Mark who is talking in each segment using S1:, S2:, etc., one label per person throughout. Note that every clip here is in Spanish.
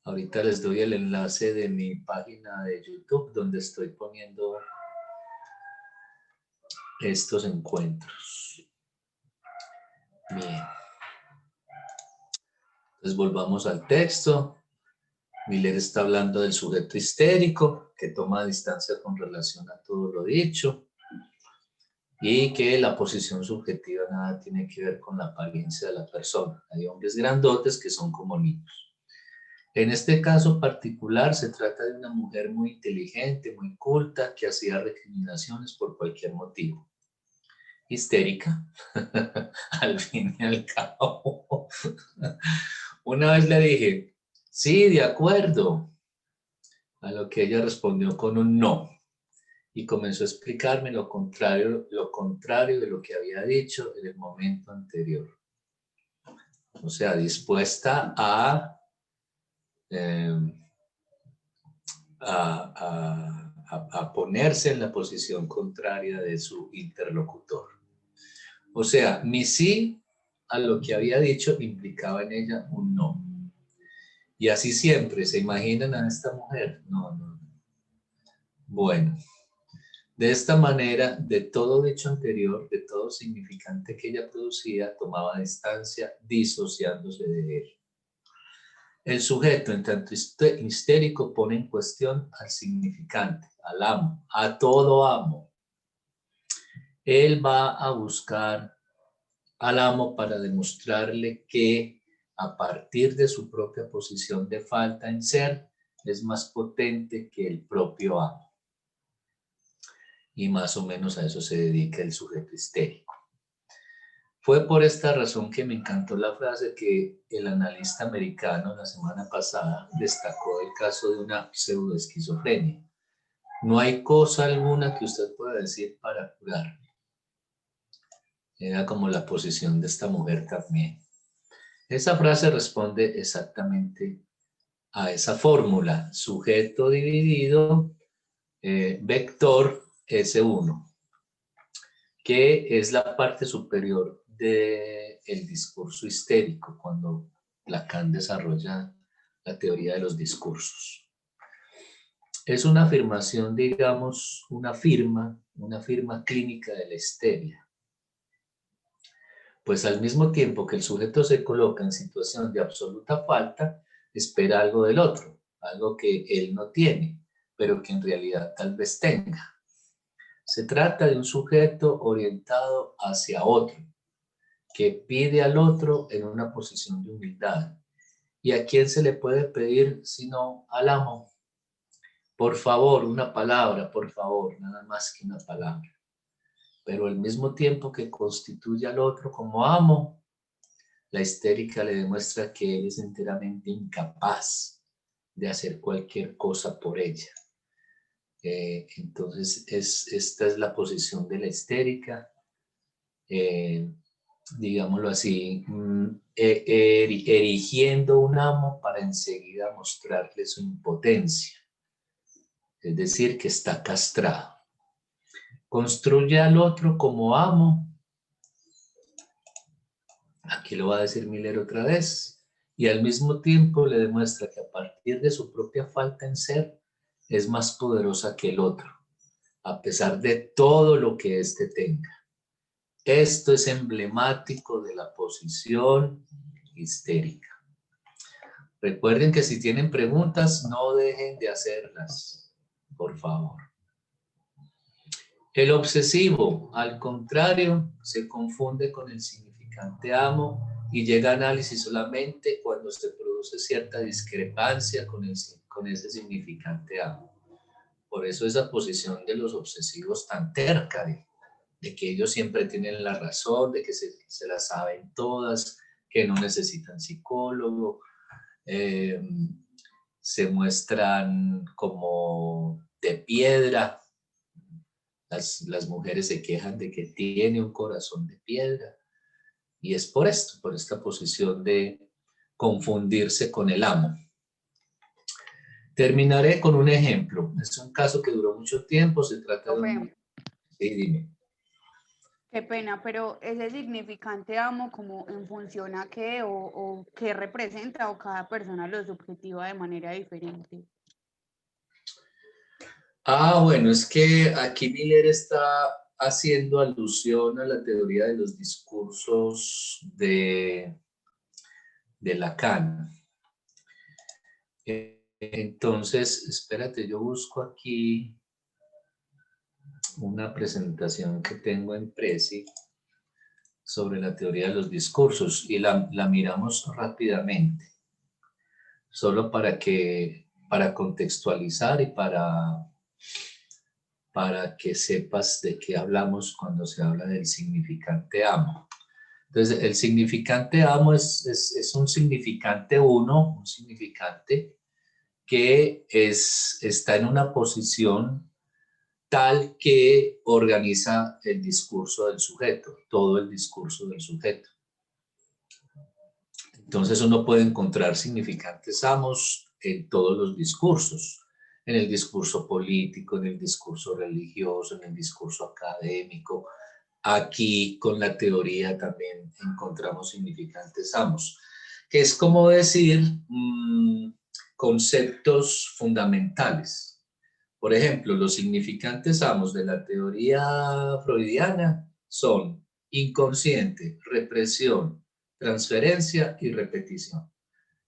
S1: Ahorita les doy el enlace de mi página de YouTube donde estoy poniendo estos encuentros. Bien. Entonces volvamos al texto. Miller está hablando del sujeto histérico que toma distancia con relación a todo lo dicho y que la posición subjetiva nada tiene que ver con la apariencia de la persona. Hay hombres grandotes que son como niños. En este caso particular se trata de una mujer muy inteligente, muy culta, que hacía recriminaciones por cualquier motivo. Histérica, al fin y al cabo. Una vez le dije, sí, de acuerdo, a lo que ella respondió con un no. Y comenzó a explicarme lo contrario de lo que había dicho en el momento anterior. O sea, dispuesta a ponerse en la posición contraria de su interlocutor. O sea, mi sí a lo que había dicho implicaba en ella un no. Y así siempre, ¿se imaginan a esta mujer? No. Bueno, de esta manera, de todo hecho anterior, de todo significante que ella producía, tomaba distancia disociándose de él. El sujeto, en tanto histérico, pone en cuestión al significante, al amo, a todo amo. Él va a buscar al amo para demostrarle que a partir de su propia posición de falta en ser, es más potente que el propio amo. Y más o menos a eso se dedica el sujeto histérico. Fue por esta razón que me encantó la frase que el analista americano la semana pasada destacó el caso de una pseudoesquizofrenia. No hay cosa alguna que usted pueda decir para curarme. Era como la posición de esta mujer también. Esa frase responde exactamente a esa fórmula. Sujeto dividido, vector S1, que es la parte superior del discurso histérico, cuando Lacan desarrolla la teoría de los discursos. Es una afirmación, digamos, una firma clínica de la histeria. Pues al mismo tiempo que el sujeto se coloca en situación de absoluta falta, espera algo del otro, algo que él no tiene, pero que en realidad tal vez tenga. Se trata de un sujeto orientado hacia otro, que pide al otro en una posición de humildad. ¿Y a quién se le puede pedir sino al amo? Por favor, una palabra, por favor, nada más que una palabra. Pero al mismo tiempo que constituye al otro como amo, la histérica le demuestra que él es enteramente incapaz de hacer cualquier cosa por ella. Entonces, esta es la posición de la histérica. Digámoslo así, erigiendo un amo para enseguida mostrarle su impotencia, es decir, que está castrado. Construye al otro como amo, aquí lo va a decir Miller otra vez, y al mismo tiempo le demuestra que a partir de su propia falta en ser, es más poderosa que el otro, a pesar de todo lo que éste tenga. Esto es emblemático de la posición histérica. Recuerden que si tienen preguntas, no dejen de hacerlas, por favor. El obsesivo, al contrario, se confunde con el significante amo y llega a análisis solamente cuando se produce cierta discrepancia con ese significante amo. Por eso esa posición de los obsesivos tan terca, de que ellos siempre tienen la razón, de que se la saben todas, que no necesitan psicólogo, se muestran como de piedra. Las mujeres se quejan de que tiene un corazón de piedra y es por esto, por esta posición de confundirse con el amo. Terminaré con un ejemplo. Es un caso que duró mucho tiempo, se trata de un... Sí, dime.
S2: Qué pena, pero ese significante amo como en función a qué o qué representa o cada persona lo subjetiva de manera diferente.
S1: Ah, bueno, es que aquí Miller está haciendo alusión a la teoría de los discursos de Lacan. Entonces, espérate, yo busco aquí una presentación que tengo en Prezi sobre la teoría de los discursos y la miramos rápidamente, solo para contextualizar y para que sepas de qué hablamos cuando se habla del significante amo. Entonces, el significante amo es un significante uno, un significante que está en una posición tal que organiza el discurso del sujeto, todo el discurso del sujeto. Entonces uno puede encontrar significantes amos en todos los discursos, en el discurso político, en el discurso religioso, en el discurso académico. Aquí con la teoría también encontramos significantes amos, que es como decir conceptos fundamentales. Por ejemplo, los significantes amos de la teoría freudiana son inconsciente, represión, transferencia y repetición.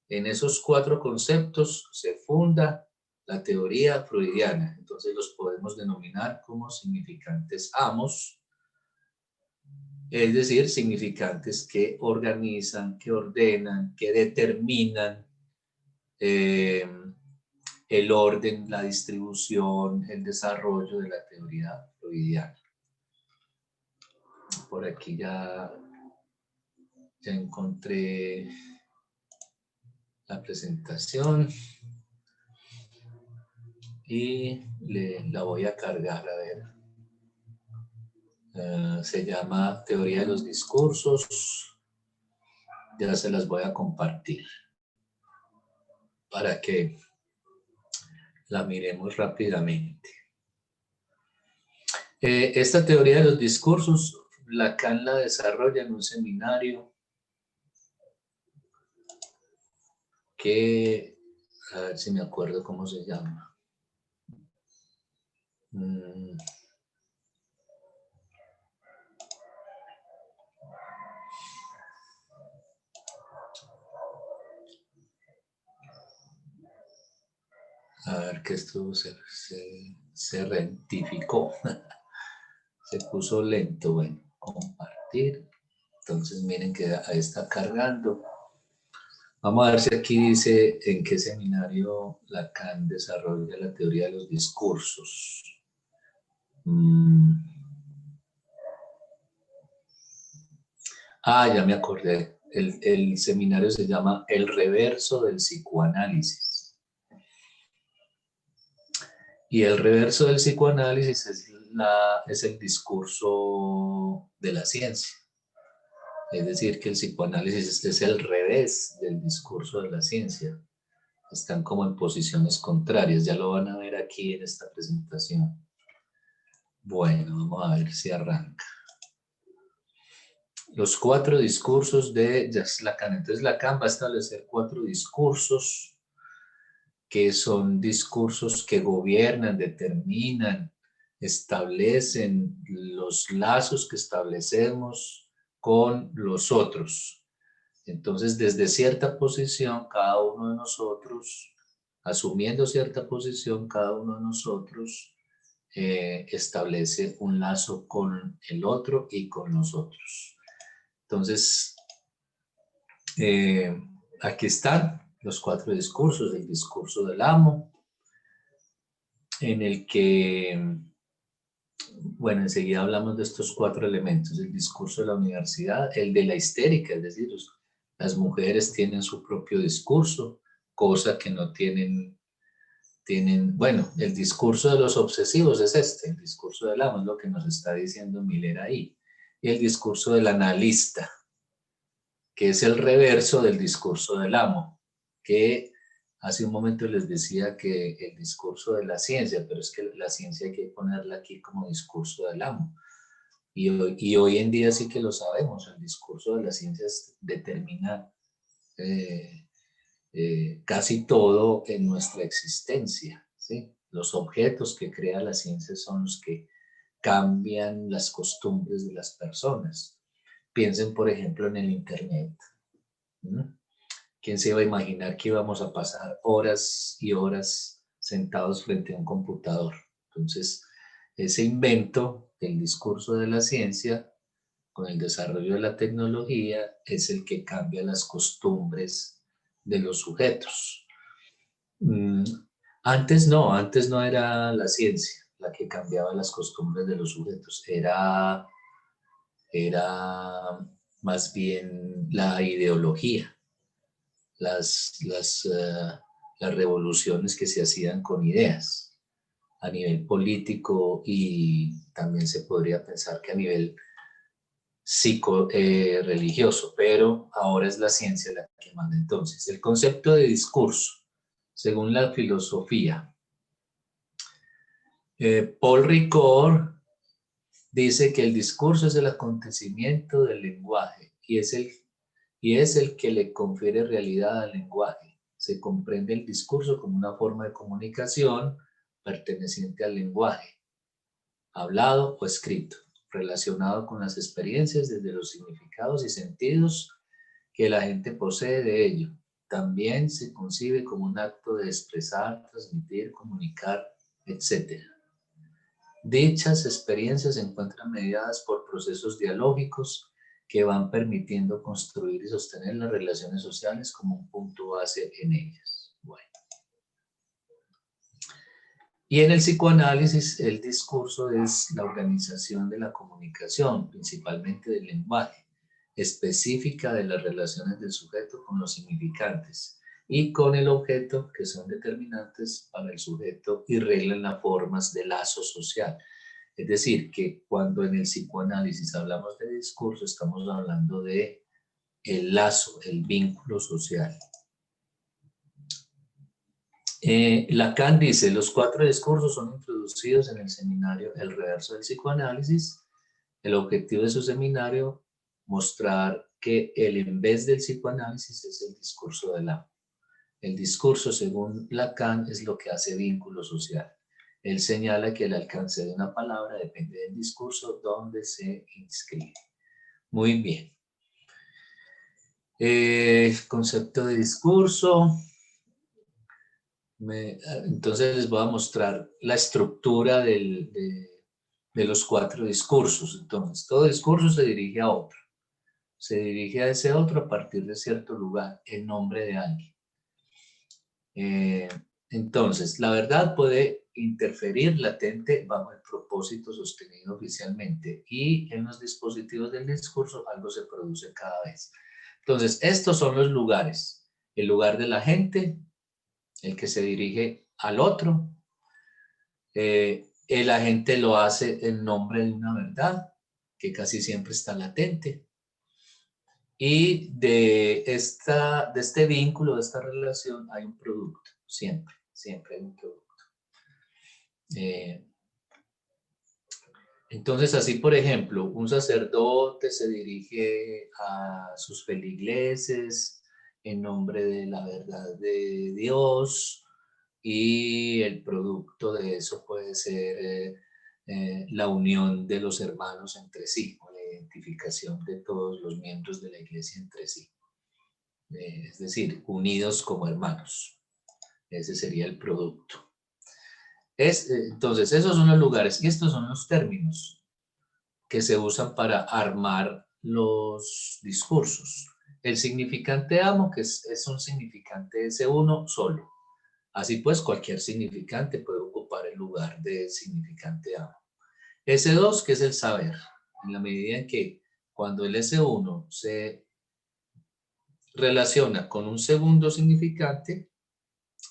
S1: En esos 4 conceptos se funda la teoría freudiana. Entonces los podemos denominar como significantes amos, es decir, significantes que organizan, que ordenan, que determinan el orden, la distribución, el desarrollo de la teoría freudiana. Por aquí ya encontré la presentación y la voy a cargar, a ver. Se llama Teoría de los Discursos. Ya se las voy a compartir para que la miremos rápidamente. Esta teoría de los discursos, Lacan la desarrolla en un seminario que, a ver si me acuerdo cómo se llama. A ver que esto se rectificó. Se puso lento. Bueno, compartir. Entonces miren que ahí está cargando. Vamos a ver si aquí dice en qué seminario Lacan desarrolla la teoría de los discursos. Ah, ya me acordé. El seminario se llama El reverso del psicoanálisis. Y el reverso del psicoanálisis es el discurso de la ciencia. Es decir, que el psicoanálisis es el revés del discurso de la ciencia. Están como en posiciones contrarias. Ya lo van a ver aquí en esta presentación. Bueno, vamos a ver si arranca. Los 4 discursos de Jacques Lacan. Entonces Lacan va a establecer 4 discursos que son discursos que gobiernan, determinan, establecen los lazos que establecemos con los otros. Entonces, desde cierta posición, cada uno de nosotros, asumiendo cierta posición, cada uno de nosotros establece un lazo con el otro y con nosotros. Entonces, aquí están los 4 discursos. El discurso del amo, en el que, bueno, enseguida hablamos de estos 4 elementos: el discurso de la universidad, el de la histérica, es decir, las mujeres tienen su propio discurso, cosa que no tienen, bueno, el discurso de los obsesivos es el discurso del amo, es lo que nos está diciendo Miller ahí, y el discurso del analista, que es el reverso del discurso del amo, que hace un momento les decía que el discurso de la ciencia, pero es que la ciencia hay que ponerla aquí como discurso del amo. Y hoy en día sí que lo sabemos, el discurso de las ciencias determina casi todo en nuestra existencia, ¿sí? Los objetos que crea la ciencia son los que cambian las costumbres de las personas. Piensen, por ejemplo, en el Internet. ¿Mm? ¿Quién se iba a imaginar que íbamos a pasar horas y horas sentados frente a un computador? Entonces, ese invento del discurso de la ciencia, con el desarrollo de la tecnología, es el que cambia las costumbres de los sujetos. Antes no era la ciencia la que cambiaba las costumbres de los sujetos, era más bien la ideología, las revoluciones que se hacían con ideas a nivel político, y también se podría pensar que a nivel religioso, pero ahora es la ciencia la que manda. Entonces, el concepto de discurso, según la filosofía, Paul Ricoeur dice que el discurso es el acontecimiento del lenguaje y es el que le confiere realidad al lenguaje. Se comprende el discurso como una forma de comunicación perteneciente al lenguaje, hablado o escrito, relacionado con las experiencias desde los significados y sentidos que la gente posee de ello. También se concibe como un acto de expresar, transmitir, comunicar, etc. Dichas experiencias se encuentran mediadas por procesos dialógicos que van permitiendo construir y sostener las relaciones sociales como un punto base en ellas. Bueno. Y en el psicoanálisis, el discurso es la organización de la comunicación, principalmente del lenguaje, específica de las relaciones del sujeto con los significantes y con el objeto, que son determinantes para el sujeto y reglan las formas de lazo social. Es decir, que cuando en el psicoanálisis hablamos de discurso, estamos hablando de el lazo, el vínculo social. Lacan dice, los 4 discursos son introducidos en el seminario El Reverso del Psicoanálisis. El objetivo de su seminario, mostrar que el en vez del psicoanálisis es el discurso del amo. El discurso, según Lacan, es lo que hace vínculo social. Él señala que el alcance de una palabra depende del discurso donde se inscribe. Muy bien. Concepto de discurso. Entonces les voy a mostrar la estructura de los 4 discursos. Entonces, todo discurso se dirige a otro. Se dirige a ese otro a partir de cierto lugar, en nombre de alguien. Entonces, la verdad puede interferir latente bajo el propósito sostenido oficialmente, y en los dispositivos del discurso algo se produce cada vez. Entonces, estos son los lugares. El lugar de la gente, el que se dirige al otro. El agente lo hace en nombre de una verdad, que casi siempre está latente. Y de este vínculo, de esta relación, hay un producto, siempre hay un producto. Entonces, así por ejemplo, un sacerdote se dirige a sus feligreses en nombre de la verdad de Dios, y el producto de eso puede ser la unión de los hermanos entre sí, o la identificación de todos los miembros de la iglesia entre sí. Es decir, unidos como hermanos. Ese sería el producto. Entonces, esos son los lugares y estos son los términos que se usan para armar los discursos. El significante amo, que es un significante S1 solo. Así pues, cualquier significante puede ocupar el lugar del significante amo. S2, que es el saber, en la medida en que cuando el S1 se relaciona con un segundo significante,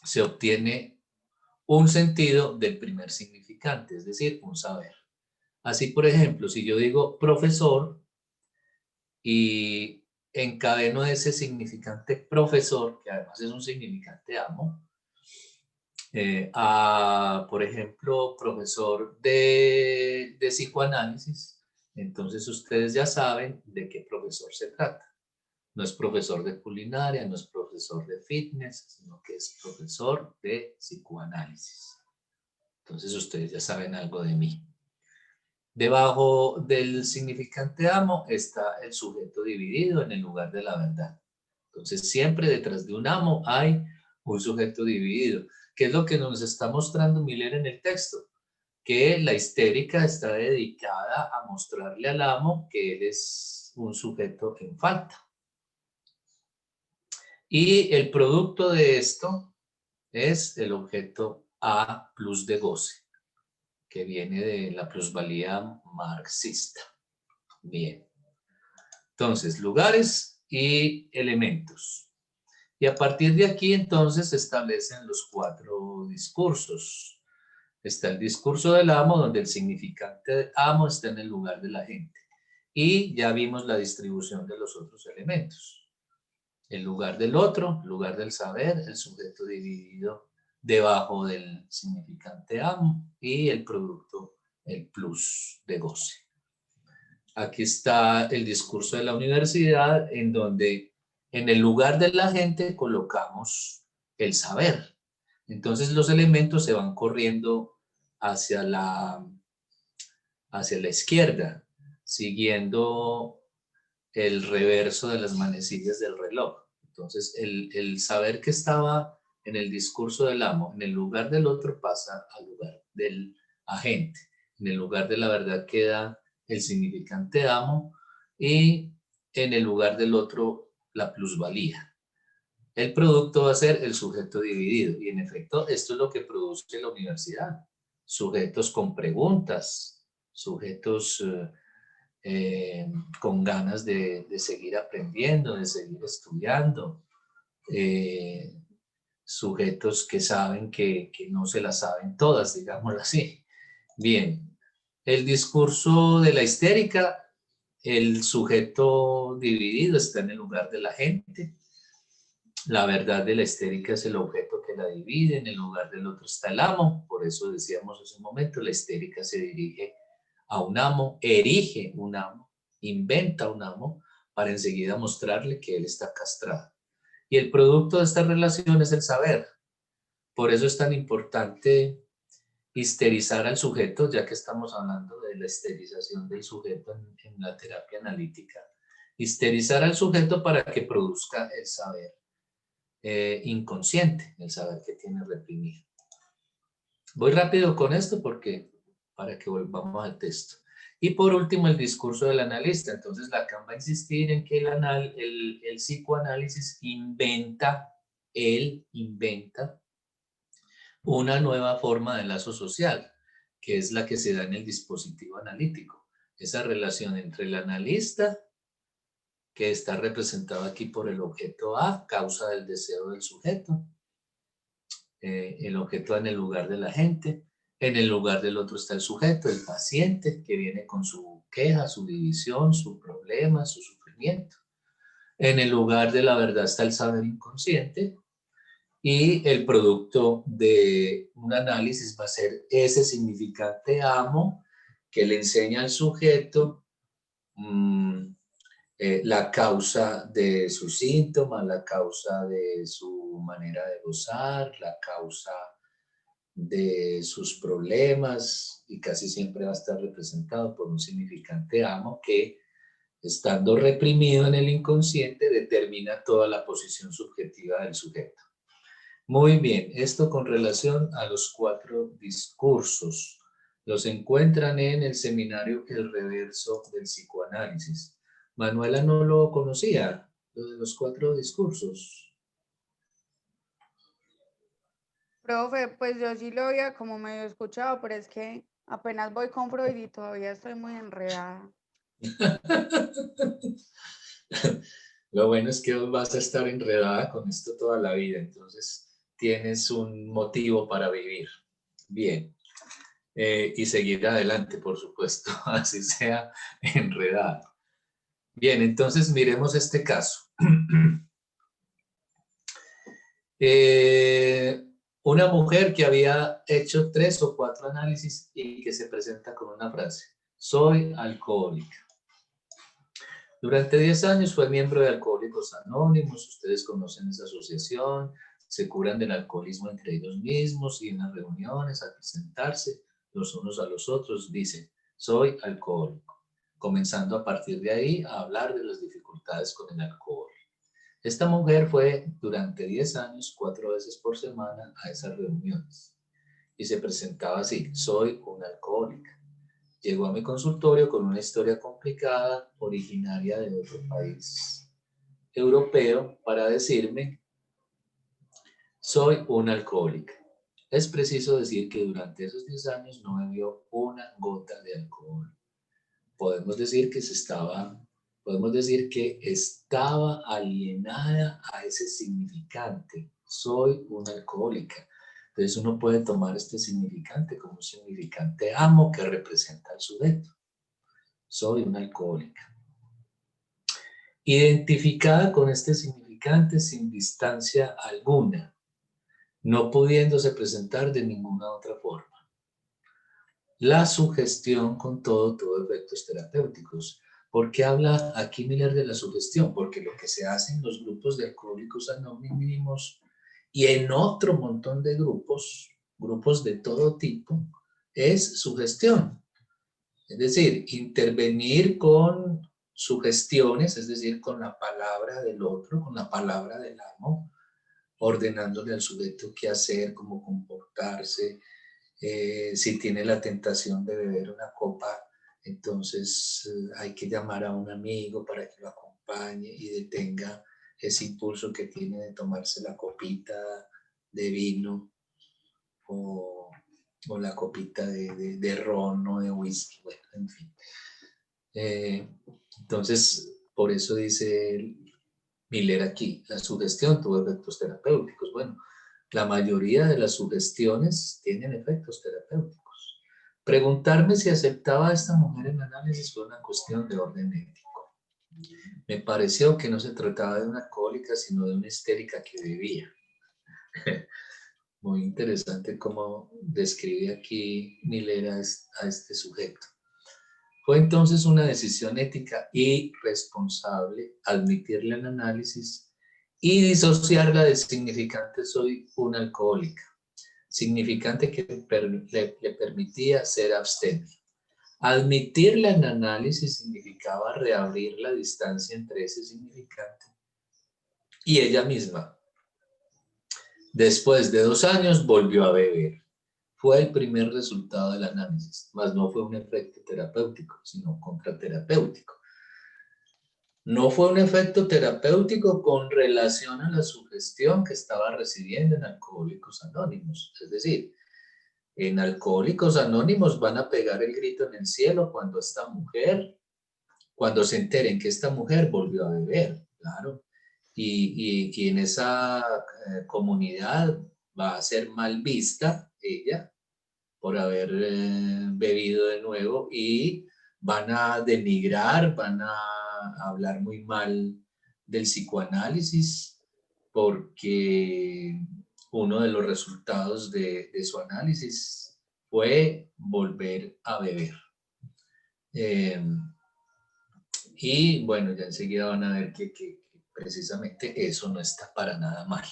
S1: se obtiene un sentido del primer significante, es decir, un saber. Así, por ejemplo, si yo digo profesor y encadeno ese significante profesor, que además es un significante amo, por ejemplo, profesor de psicoanálisis, Entonces ustedes ya saben de qué profesor se trata. No es profesor de culinaria, no es profesor de fitness, sino que es profesor de psicoanálisis. Entonces ustedes ya saben algo de mí. Debajo del significante amo está el sujeto dividido en el lugar de la verdad. Entonces siempre detrás de un amo hay un sujeto dividido. ¿Qué es lo que nos está mostrando Miller en el texto? Que la histérica está dedicada a mostrarle al amo que él es un sujeto en falta. Y el producto de esto es el objeto A plus de goce, que viene de la plusvalía marxista. Bien. Entonces, lugares y elementos. Y a partir de aquí, entonces, se establecen los 4 discursos. Está el discurso del amo, donde el significante de amo está en el lugar de la gente. Y ya vimos la distribución de los otros elementos. El lugar del otro, lugar del saber, el sujeto dividido debajo del significante amo y el producto, el plus de goce. Aquí está el discurso de la universidad, en donde en el lugar de la gente colocamos el saber. Entonces los elementos se van corriendo hacia la izquierda, siguiendo el reverso de las manecillas del reloj. Entonces el saber que estaba en el discurso del amo, en el lugar del otro, pasa al lugar del agente. En el lugar de la verdad queda el significante amo y en el lugar del otro la plusvalía. El producto va a ser el sujeto dividido y en efecto esto es lo que produce la universidad. Sujetos con preguntas, sujetos con ganas de seguir aprendiendo, de seguir estudiando, sujetos que saben que no se las saben todas, digámoslo así. Bien, el discurso de la histérica, el sujeto dividido está en el lugar de la gente. La verdad de la histérica es el objeto que la divide, en el lugar del otro está el amo, por eso decíamos hace un momento, la histérica se dirige a un amo, erige un amo, inventa un amo para enseguida mostrarle que él está castrado. Y el producto de esta relación es el saber. Por eso es tan importante histerizar al sujeto, ya que estamos hablando de la histerización del sujeto en la terapia analítica. Histerizar al sujeto para que produzca el saber inconsciente, el saber que tiene reprimido. Voy rápido con esto porque para que volvamos al texto. Y por último, el discurso del analista. Entonces, Lacan va a insistir en que el psicoanálisis inventa una nueva forma de lazo social, que es la que se da en el dispositivo analítico. Esa relación entre el analista, que está representado aquí por el objeto A, causa del deseo del sujeto, el objeto en el lugar de la gente, en el lugar del otro está el sujeto, el paciente, que viene con su queja, su división, su problema, su sufrimiento. En el lugar de la verdad está el saber inconsciente y el producto de un análisis va a ser ese significante amo que le enseña al sujeto la causa de sus síntomas, la causa de su manera de gozar, la causa de sus problemas y casi siempre va a estar representado por un significante amo que, estando reprimido en el inconsciente, determina toda la posición subjetiva del sujeto. Muy bien, esto con relación a los 4 discursos. Los encuentran en el seminario El Reverso del Psicoanálisis. Manuela no lo conocía, lo de los 4 discursos.
S2: Profe, pues yo sí lo había como medio escuchado, pero es que apenas voy con Freud y todavía estoy muy enredada.
S1: Lo bueno es que vas a estar enredada con esto toda la vida, entonces tienes un motivo para vivir. Bien. Y seguir adelante, por supuesto, así sea enredada. Bien, entonces miremos este caso. Una mujer que había hecho 3 o 4 análisis y que se presenta con una frase. Soy alcohólica. Durante 10 años fue miembro de Alcohólicos Anónimos. Ustedes conocen esa asociación. Se curan del alcoholismo entre ellos mismos y en las reuniones, al presentarse los unos a los otros, dicen, soy alcohólico. Comenzando a partir de ahí a hablar de las dificultades con el alcohol. Esta mujer fue durante 10 años, 4 veces por semana a esas reuniones. Y se presentaba así, soy una alcohólica. Llegó a mi consultorio con una historia complicada, originaria de otro país europeo, para decirme, soy una alcohólica. Es preciso decir que durante esos 10 años no bebió una gota de alcohol. Podemos decir que estaba alienada a ese significante. Soy una alcohólica. Entonces uno puede tomar este significante como un significante amo que representa al sujeto. Soy una alcohólica. Identificada con este significante sin distancia alguna, no pudiéndose presentar de ninguna otra forma. La sugestión con todo tuvo efectos terapéuticos. ¿Por qué habla aquí Miller de la sugestión? Porque lo que se hace en los grupos de alcohólicos anónimos y en otro montón de grupos de todo tipo, es sugestión. Es decir, intervenir con sugestiones, es decir, con la palabra del otro, con la palabra del amo, ordenándole al sujeto qué hacer, cómo comportarse. Si tiene la tentación de beber una copa, entonces hay que llamar a un amigo para que lo acompañe y detenga ese impulso que tiene de tomarse la copita de vino o la copita de ron o de whisky, bueno, en fin. Entonces, por eso dice Miller aquí, la sugestión tuvo efectos terapéuticos. Bueno, la mayoría de las sugestiones tienen efectos terapéuticos. Preguntarme si aceptaba a esta mujer en análisis fue una cuestión de orden ético. Me pareció que no se trataba de una alcohólica, sino de una histérica que bebía. Muy interesante cómo describe aquí Miller a este sujeto. Fue entonces una decisión ética y responsable admitirla en análisis y disociarla del significante soy una alcohólica, significante que le permitía ser abstemia. Admitirla en análisis significaba reabrir la distancia entre ese significante y ella misma. Después de 2 años volvió a beber. Fue el primer resultado del análisis, mas no fue un efecto terapéutico, sino contraterapéutico. No fue un efecto terapéutico con relación a la sugestión que estaba recibiendo en Alcohólicos Anónimos. Es decir, en Alcohólicos Anónimos van a pegar el grito en el cielo cuando se enteren que esta mujer volvió a beber, claro. Y en esa comunidad va a ser mal vista ella por haber bebido de nuevo y van a denigrar, van a hablar muy mal del psicoanálisis porque uno de los resultados de su análisis fue volver a beber. Y bueno, ya enseguida van a ver que precisamente eso no está para nada mal,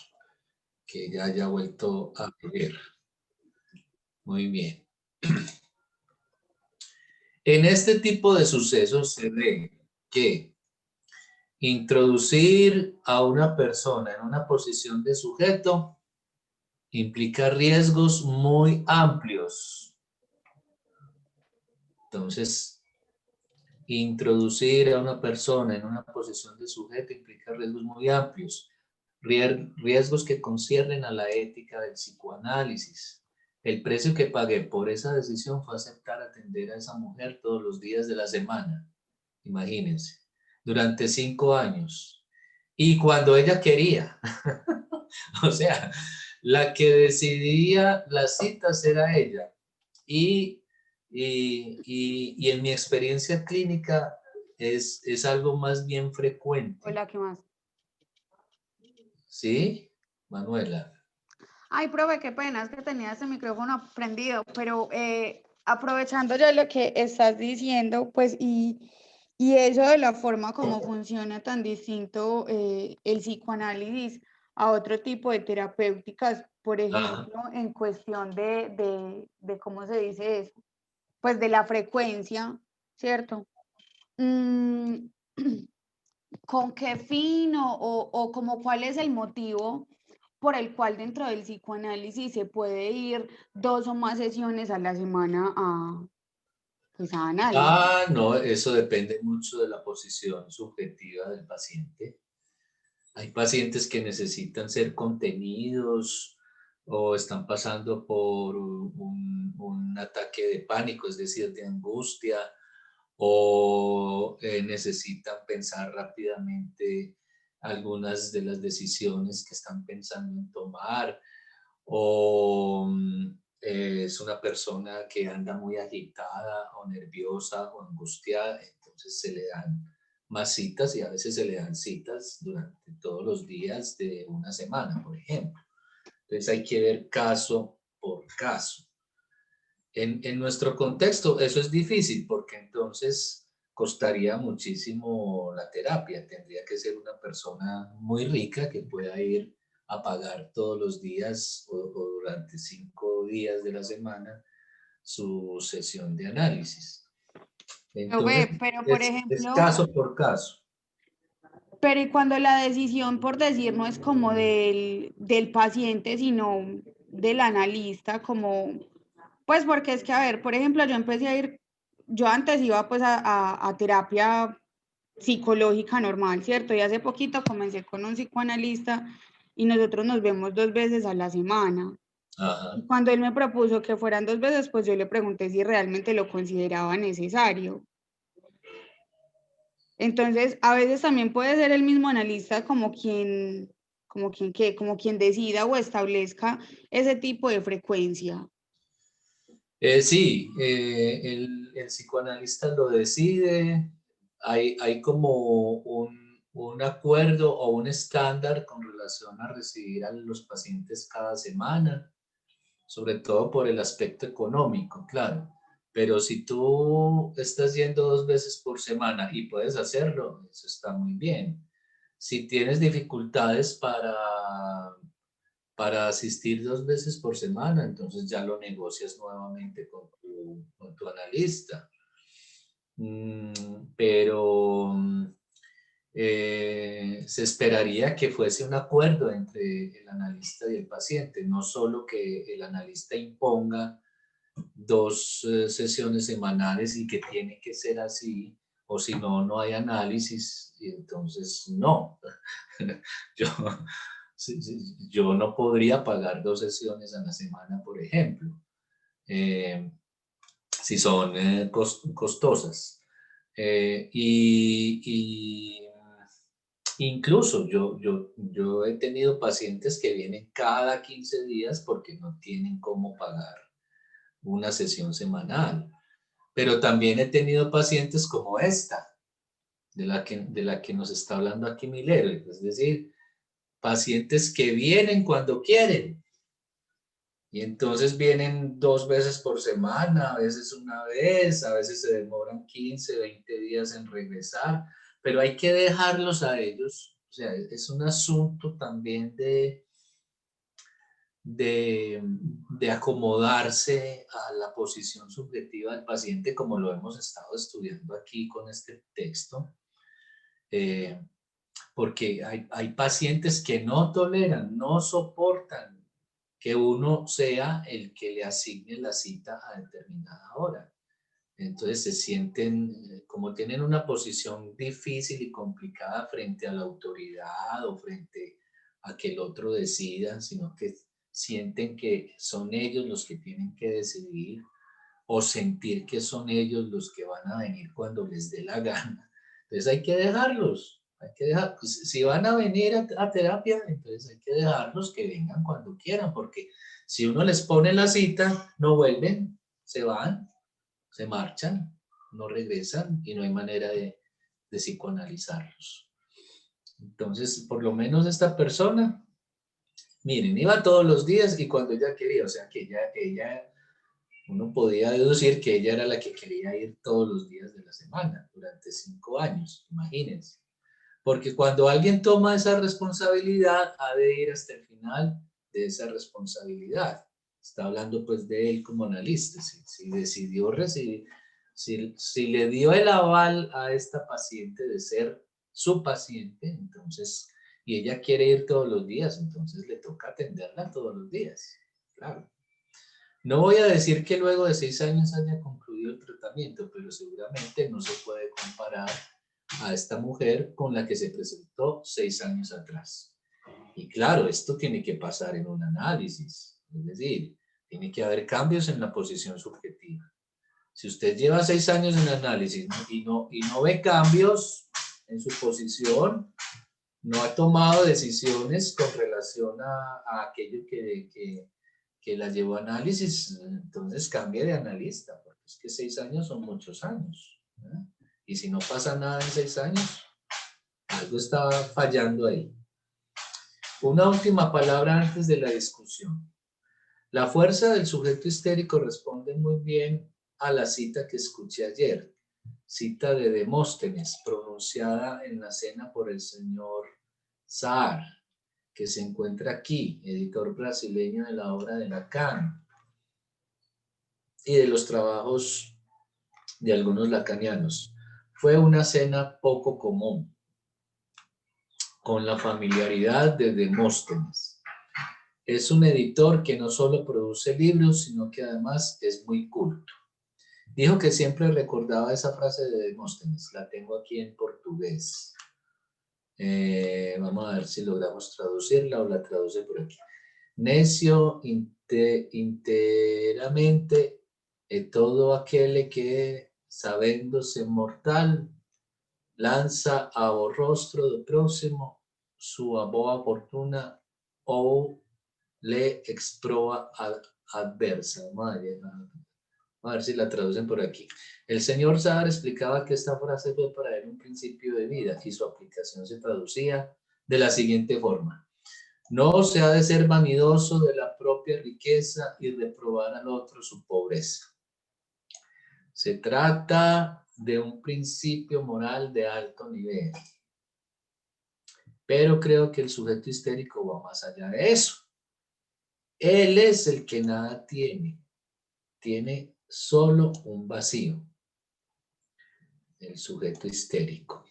S1: que ella haya vuelto a beber. Muy bien. En este tipo de sucesos se ve que introducir a una persona en una posición de sujeto implica riesgos muy amplios. Entonces, introducir a una persona en una posición de sujeto implica riesgos muy amplios. Riesgos que conciernen a la ética del psicoanálisis. El precio que pagué por esa decisión fue aceptar atender a esa mujer todos los días de la semana. Imagínense, durante 5 años. Y cuando ella quería. O sea, la que decidía las citas era ella. Y en mi experiencia clínica es algo más bien frecuente.
S2: Hola, ¿qué más?
S1: ¿Sí, Manuela?
S2: Ay, profe, qué pena, es que tenía ese micrófono prendido, pero aprovechando ya lo que estás diciendo, pues, y eso de la forma como funciona tan distinto el psicoanálisis a otro tipo de terapéuticas, por
S1: Ajá.
S2: ejemplo, en cuestión de ¿cómo se dice eso? Pues de la frecuencia, ¿cierto? Mm, ¿con qué fin o como cuál es el motivo por el cual dentro del psicoanálisis se puede ir 2 o más sesiones a la semana pues a análisis?
S1: Ah, no, eso depende mucho de la posición subjetiva del paciente. Hay pacientes que necesitan ser contenidos o están pasando por un ataque de pánico, es decir, de angustia, o necesitan pensar rápidamente algunas de las decisiones que están pensando en tomar, o es una persona que anda muy agitada o nerviosa o angustiada, entonces se le dan más citas y a veces se le dan citas durante todos los días de una semana, por ejemplo. Entonces hay que ver caso por caso. En nuestro contexto eso es difícil porque entonces costaría muchísimo la terapia. Tendría que ser una persona muy rica que pueda ir a pagar todos los días o durante 5 días de la semana su sesión de análisis.
S2: Pero
S1: Entonces
S2: ve, pero por
S1: es
S2: ejemplo,
S1: caso por caso.
S2: pero y cuando la decisión, por decir, no es como del paciente, sino del analista, como, pues porque es que, a ver, por ejemplo, yo empecé a ir, yo antes iba pues a terapia psicológica normal, ¿cierto? Y hace poquito comencé con un psicoanalista y nosotros nos vemos 2 veces a la semana. Y
S1: Ajá.
S2: cuando él me propuso que fueran 2 veces, pues yo le pregunté si realmente lo consideraba necesario. Entonces, a veces también puede ser el mismo analista como quien decida o establezca ese tipo de frecuencia.
S1: Sí, el psicoanalista lo decide. Hay como un acuerdo o un estándar con relación a recibir a los pacientes cada semana, sobre todo por el aspecto económico, claro. Pero si tú estás yendo 2 veces por semana y puedes hacerlo, eso está muy bien. Si tienes dificultades para asistir 2 veces por semana, entonces ya lo negocias nuevamente con tu analista. Pero se esperaría que fuese un acuerdo entre el analista y el paciente, no solo que el analista imponga 2 sesiones semanales y que tiene que ser así, o si no, no hay análisis, y entonces no. Yo, yo no podría pagar 2 sesiones a la semana, por ejemplo, eh, si son costosas. Y incluso yo he tenido pacientes que vienen cada 15 días porque no tienen cómo pagar una sesión semanal. Pero también he tenido pacientes como esta, de la que nos está hablando aquí Milero, es decir, pacientes que vienen cuando quieren. Y entonces vienen 2 veces por semana, a veces una vez, a veces se demoran 15, 20 días en regresar, pero hay que dejarlos a ellos. O sea, es un asunto también de acomodarse a la posición subjetiva del paciente, como lo hemos estado estudiando aquí con este texto, eh, porque hay pacientes que no toleran, no soportan que uno sea el que le asigne la cita a determinada hora. Entonces se sienten, como tienen una posición difícil y complicada frente a la autoridad o frente a que el otro decida, sino que sienten que son ellos los que tienen que decidir o sentir que son ellos los que van a venir cuando les dé la gana. Entonces hay que dejarlos, hay que dejar, pues, si van a venir a terapia, entonces hay que dejarlos que vengan cuando quieran, porque si uno les pone la cita, no vuelven, se van, se marchan, no regresan y no hay manera de psicoanalizarlos. Entonces, por lo menos esta persona, miren, iba todos los días y cuando ella quería, o sea que ella Uno podía deducir que ella era la que quería ir todos los días de la semana durante 5 años, imagínense. Porque cuando alguien toma esa responsabilidad, ha de ir hasta el final de esa responsabilidad. Está hablando pues de él como analista. Si decidió recibir, si le dio el aval a esta paciente de ser su paciente, entonces, y ella quiere ir todos los días, entonces le toca atenderla todos los días. Claro. No voy a decir que luego de 6 años haya concluido el tratamiento, pero seguramente no se puede comparar a esta mujer con la que se presentó 6 años atrás. Y claro, esto tiene que pasar en un análisis, es decir, tiene que haber cambios en la posición subjetiva. Si usted lleva 6 años en análisis y no ve cambios en su posición, no ha tomado decisiones con relación a aquello que la llevó a análisis, entonces cambie de analista, porque es que 6 años son muchos años. Y si no pasa nada en 6 años, algo está fallando ahí. Una última palabra antes de la discusión. La fuerza del sujeto histérico responde muy bien a la cita que escuché ayer, cita de Demóstenes, pronunciada en la cena por el señor Saar, que se encuentra aquí, editor brasileño de la obra de Lacan y de los trabajos de algunos lacanianos. Fue una cena poco común, con la familiaridad de Demóstenes. Es un editor que no solo produce libros, sino que además es muy culto. Dijo que siempre recordaba esa frase de Demóstenes, la tengo aquí en portugués. Vamos a ver si logramos traducirla o la traduce por aquí. Necio inteiramente todo aquel que, sabéndose mortal, lanza ao rostro do próximo sua boa fortuna ou le exproba adversa. A ver si la traducen por aquí. El señor Saar explicaba que esta frase fue para él un principio de vida y su aplicación se traducía de la siguiente forma. No se ha de ser vanidoso de la propia riqueza y reprobar al otro su pobreza. Se trata de un principio moral de alto nivel. Pero creo que el sujeto histérico va más allá de eso. Él es el que nada tiene. Tiene solo un vacío. El sujeto histérico.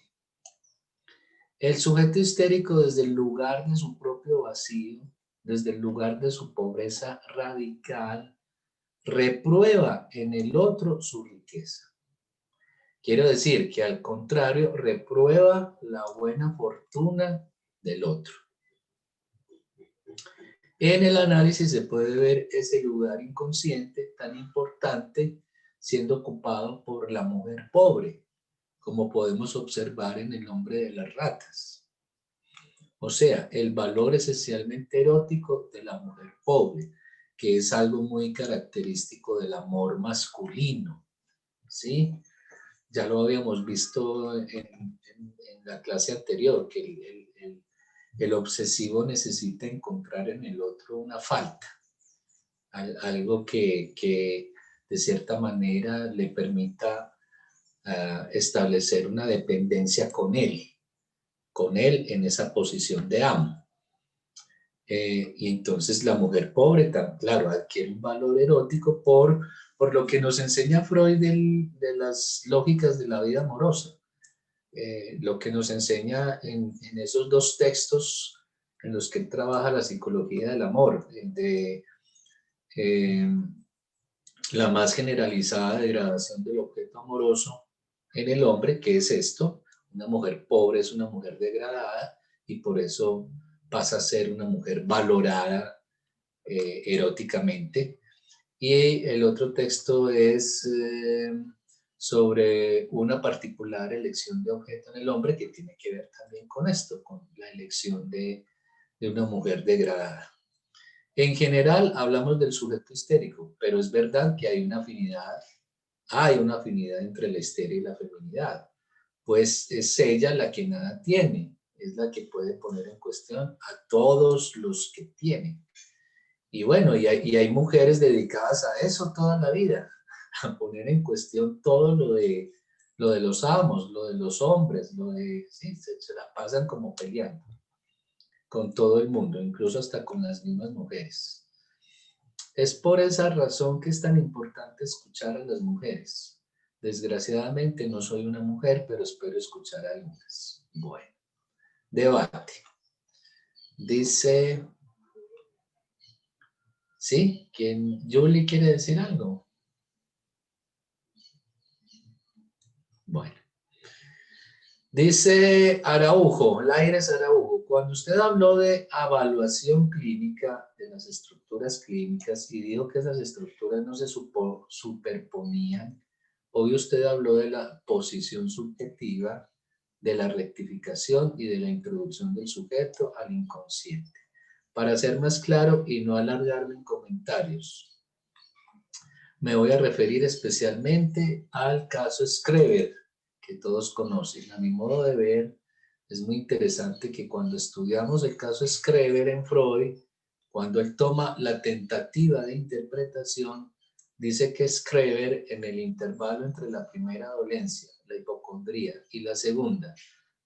S1: El sujeto histérico desde el lugar de su propio vacío, desde el lugar de su pobreza radical, reprueba en el otro su riqueza. Quiero decir que al contrario, reprueba la buena fortuna del otro. En el análisis se puede ver ese lugar inconsciente tan importante siendo ocupado por la mujer pobre, como podemos observar en El hombre de las ratas. O sea, el valor esencialmente erótico de la mujer pobre, que es algo muy característico del amor masculino, ¿sí? Ya lo habíamos visto en la clase anterior, que el obsesivo necesita encontrar en el otro una falta, algo que de cierta manera le permita establecer una dependencia con él en esa posición de amo. Y entonces la mujer pobre, claro, adquiere un valor erótico por lo que nos enseña Freud de las lógicas de la vida amorosa. Lo que nos enseña en esos dos textos en los que él trabaja la psicología del amor, de la más generalizada degradación del objeto amoroso en el hombre, que es esto: una mujer pobre es una mujer degradada y por eso pasa a ser una mujer valorada eróticamente. Y el otro texto es sobre una particular elección de objeto en el hombre, que tiene que ver también con esto, con la elección de una mujer degradada. En general hablamos del sujeto histérico, pero es verdad que hay una afinidad entre la histeria y la feminidad, pues es ella la que nada tiene, es la que puede poner en cuestión a todos los que tienen. Y bueno, y hay mujeres dedicadas a eso toda la vida, a poner en cuestión todo lo de los amos, lo de los hombres, sí, se la pasan como peleando con todo el mundo, incluso hasta con las mismas mujeres. Es por esa razón que es tan importante escuchar a las mujeres. Desgraciadamente no soy una mujer, pero espero escuchar a algunas. Bueno, debate. Dice, ¿sí? ¿Quién? ¿Julie quiere decir algo? Bueno. Dice Araujo, Laires Araujo, cuando usted habló de evaluación clínica de las estructuras clínicas y dijo que esas estructuras no se superponían, hoy usted habló de la posición subjetiva, de la rectificación y de la introducción del sujeto al inconsciente. Para ser más claro y no alargarme en comentarios, me voy a referir especialmente al caso Schreber, que todos conocen. A mi modo de ver, es muy interesante que cuando estudiamos el caso Schreber en Freud, cuando él toma la tentativa de interpretación, dice que Schreber en el intervalo entre la primera dolencia, la hipocondría, y la segunda,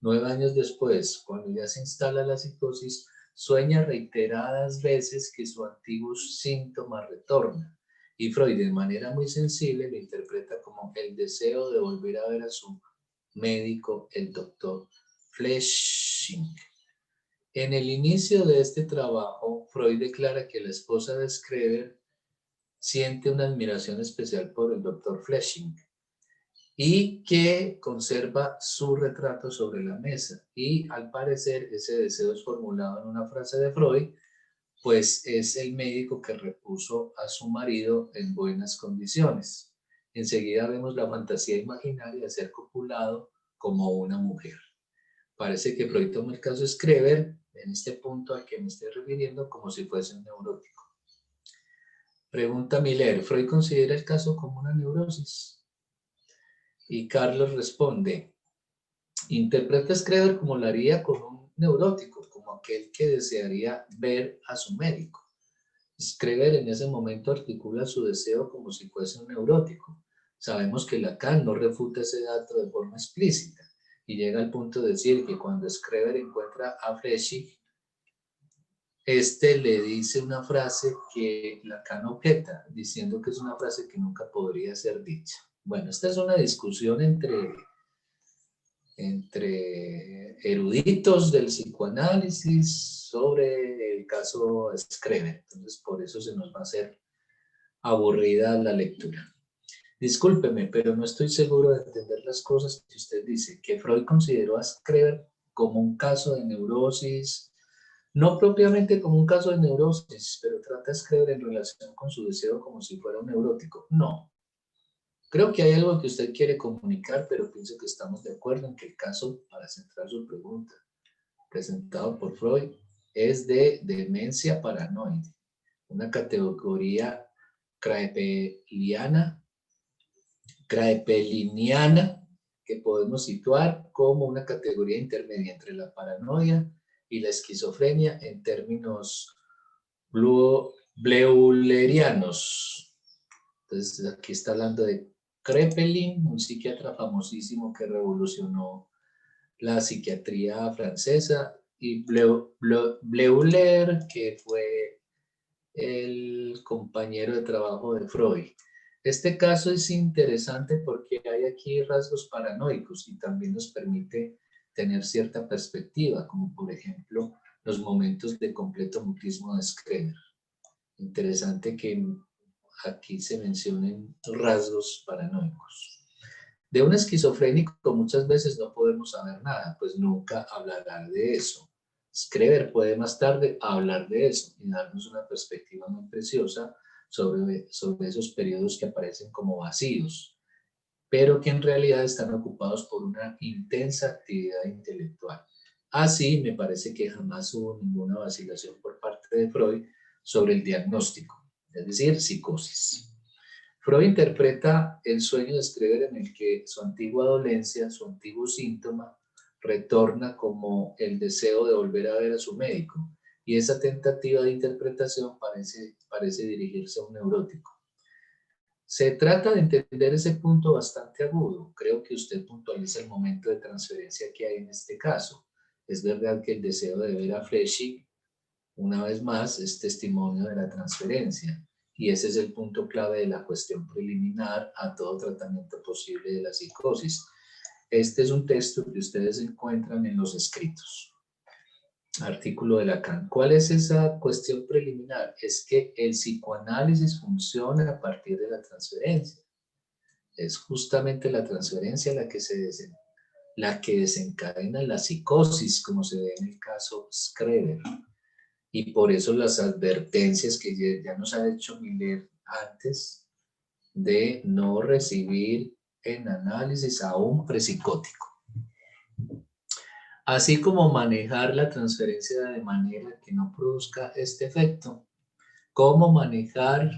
S1: 9 años después, cuando ya se instala la psicosis, sueña reiteradas veces que su antiguo síntoma retorna. Y Freud, de manera muy sensible, lo interpreta como el deseo de volver a ver a su médico, el doctor Flesching. En el inicio de este trabajo, Freud declara que la esposa de Schreber siente una admiración especial por el doctor Flesching y que conserva su retrato sobre la mesa. Y al parecer ese deseo es formulado en una frase de Freud, pues es el médico que repuso a su marido en buenas condiciones. Enseguida vemos la fantasía imaginaria de ser copulado como una mujer. Parece que Freud toma el caso Schreber, en este punto al que me estoy refiriendo, como si fuese un neurótico. Pregunta Miller, ¿Freud considera el caso como una neurosis? Y Carlos responde, interpreta a Schreber como lo haría con un neurótico, como aquel que desearía ver a su médico. Schreber en ese momento articula su deseo como si fuese un neurótico. Sabemos que Lacan no refuta ese dato de forma explícita y llega al punto de decir que cuando Schreber encuentra a Flesching, este le dice una frase que Lacan objeta, diciendo que es una frase que nunca podría ser dicha. Bueno, esta es una discusión entre eruditos del psicoanálisis sobre el caso Schreber. Entonces, por eso se nos va a hacer aburrida la lectura. Discúlpeme, pero no estoy seguro de entender las cosas que usted dice. Que Freud consideró a Schreber como un caso de neurosis, no propiamente como un caso de neurosis, pero trata a Schreber en relación con su deseo como si fuera un neurótico. No. Creo que hay algo que usted quiere comunicar, pero pienso que estamos de acuerdo en que el caso, para centrar su pregunta, presentado por Freud, es de demencia paranoide, una categoría kraepeliniana que podemos situar como una categoría intermedia entre la paranoia y la esquizofrenia en términos bleulerianos. Entonces aquí está hablando de Kraepelin, un psiquiatra famosísimo que revolucionó la psiquiatría francesa, y Bleuler, que fue el compañero de trabajo de Freud. Este caso es interesante porque hay aquí rasgos paranoicos y también nos permite tener cierta perspectiva, como por ejemplo los momentos de completo mutismo de Schreber. Interesante que aquí se mencionen rasgos paranoicos. De un esquizofrénico muchas veces no podemos saber nada, pues nunca hablará de eso. Schreber puede más tarde hablar de eso y darnos una perspectiva muy preciosa sobre esos periodos que aparecen como vacíos, pero que en realidad están ocupados por una intensa actividad intelectual. Así, me parece que jamás hubo ninguna vacilación por parte de Freud sobre el diagnóstico, es decir, psicosis. Freud interpreta el sueño de Schreber en el que su antigua dolencia, su antiguo síntoma, retorna como el deseo de volver a ver a su médico y esa tentativa de interpretación parece dirigirse a un neurótico. Se trata de entender ese punto bastante agudo. Creo que usted puntualiza el momento de transferencia que hay en este caso. Es verdad que el deseo de ver a Flechig, una vez más, es testimonio de la transferencia. Y ese es el punto clave de la cuestión preliminar a todo tratamiento posible de la psicosis. Este es un texto que ustedes encuentran en los escritos. Artículo de Lacan. ¿Cuál es esa cuestión preliminar? Es que el psicoanálisis funciona a partir de la transferencia. Es justamente la transferencia la que desencadena la psicosis, como se ve en el caso Schreber. Y por eso las advertencias que ya nos ha hecho Miller antes de no recibir en análisis a un prepsicótico. Así como manejar la transferencia de manera que no produzca este efecto. ¿Cómo manejar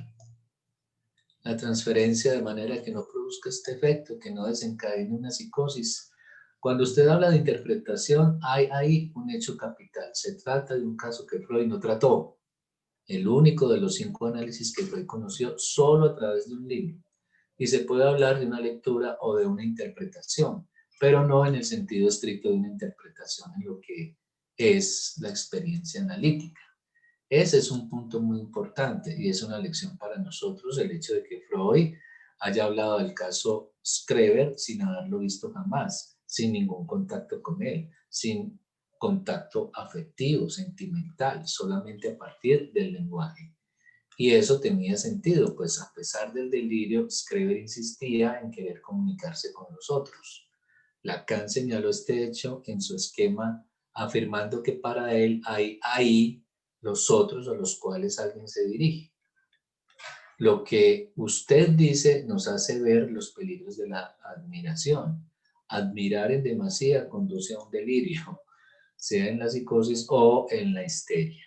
S1: la transferencia de manera que no produzca este efecto, que no desencadene una psicosis? Cuando usted habla de interpretación, hay ahí un hecho capital. Se trata de un caso que Freud no trató. El único de los 5 análisis que Freud conoció solo a través de un libro. Y se puede hablar de una lectura o de una interpretación, pero no en el sentido estricto de una interpretación en lo que es la experiencia analítica. Ese es un punto muy importante y es una lección para nosotros el hecho de que Freud haya hablado del caso Schreber sin haberlo visto jamás, sin ningún contacto con él, sin contacto afectivo, sentimental, solamente a partir del lenguaje. Y eso tenía sentido, pues a pesar del delirio, Schreber insistía en querer comunicarse con los otros. Lacan señaló este hecho en su esquema, afirmando que para él hay ahí los otros a los cuales alguien se dirige. Lo que usted dice nos hace ver los peligros de la admiración. Admirar en demasía conduce a un delirio, sea en la psicosis o en la histeria.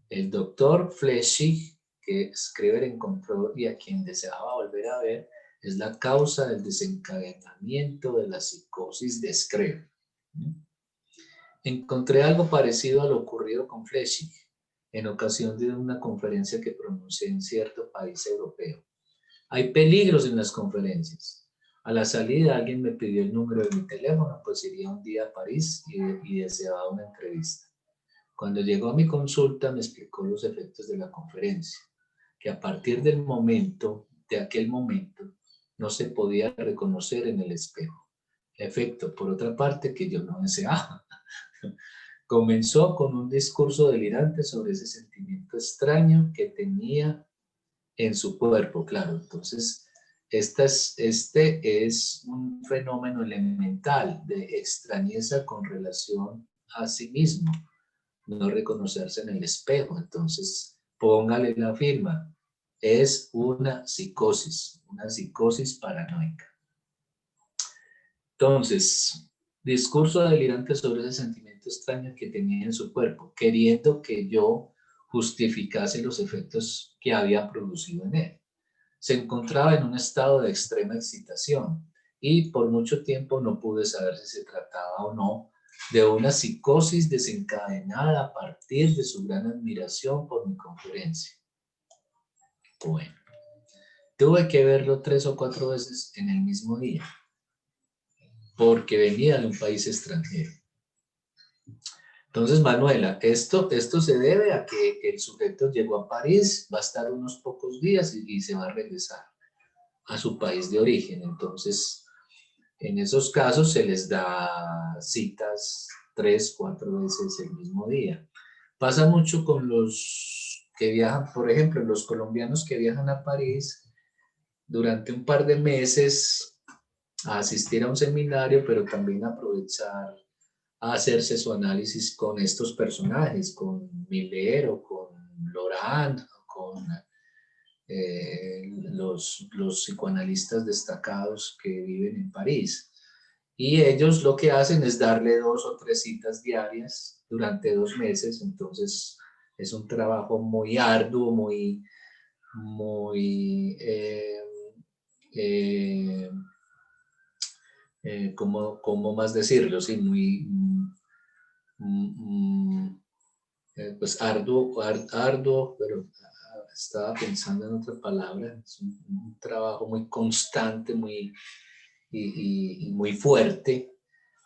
S1: El doctor Flechig, que Schreber encontró y a quien deseaba volver a ver, es la causa del desencadenamiento de la psicosis de Schreber. Encontré algo parecido a lo ocurrido con Flechig en ocasión de una conferencia que pronuncié en cierto país europeo. Hay peligros en las conferencias. A la salida alguien me pidió el número de mi teléfono, pues iría un día a París y deseaba una entrevista. Cuando llegó a mi consulta me explicó los efectos de la conferencia, que a partir de aquel momento, no se podía reconocer en el espejo. Efecto, por otra parte, que yo no deseaba. Comenzó con un discurso delirante sobre ese sentimiento extraño que tenía en su cuerpo, claro. Entonces, este es un fenómeno elemental de extrañeza con relación a sí mismo, no reconocerse en el espejo. Entonces, póngale la firma. Es una psicosis paranoica. Entonces, discurso delirante sobre ese sentimiento extraño que tenía en su cuerpo, queriendo que yo justificase los efectos que había producido en él. Se encontraba en un estado de extrema excitación y por mucho tiempo no pude saber si se trataba o no de una psicosis desencadenada a partir de su gran admiración por mi conferencia. Bueno, tuve que verlo 3 o 4 veces en el mismo día, porque venía de un país extranjero. Entonces, Manuela, esto se debe a que el sujeto llegó a París, va a estar unos pocos días y se va a regresar a su país de origen. Entonces, en esos casos se les da citas 3, 4 veces el mismo día. Pasa mucho con los que viajan, por ejemplo, los colombianos que viajan a París durante un par de meses a asistir a un seminario, pero también aprovechar a hacerse su análisis con estos personajes, con Miller o con Laurent, con los psicoanalistas destacados que viven en París. Y ellos lo que hacen es darle 2 o 3 citas diarias durante 2 meses. Entonces es un trabajo muy arduo, ¿cómo más decirlo? Sí, pues arduo, pero estaba pensando en otra palabra. Es un trabajo muy constante, y muy fuerte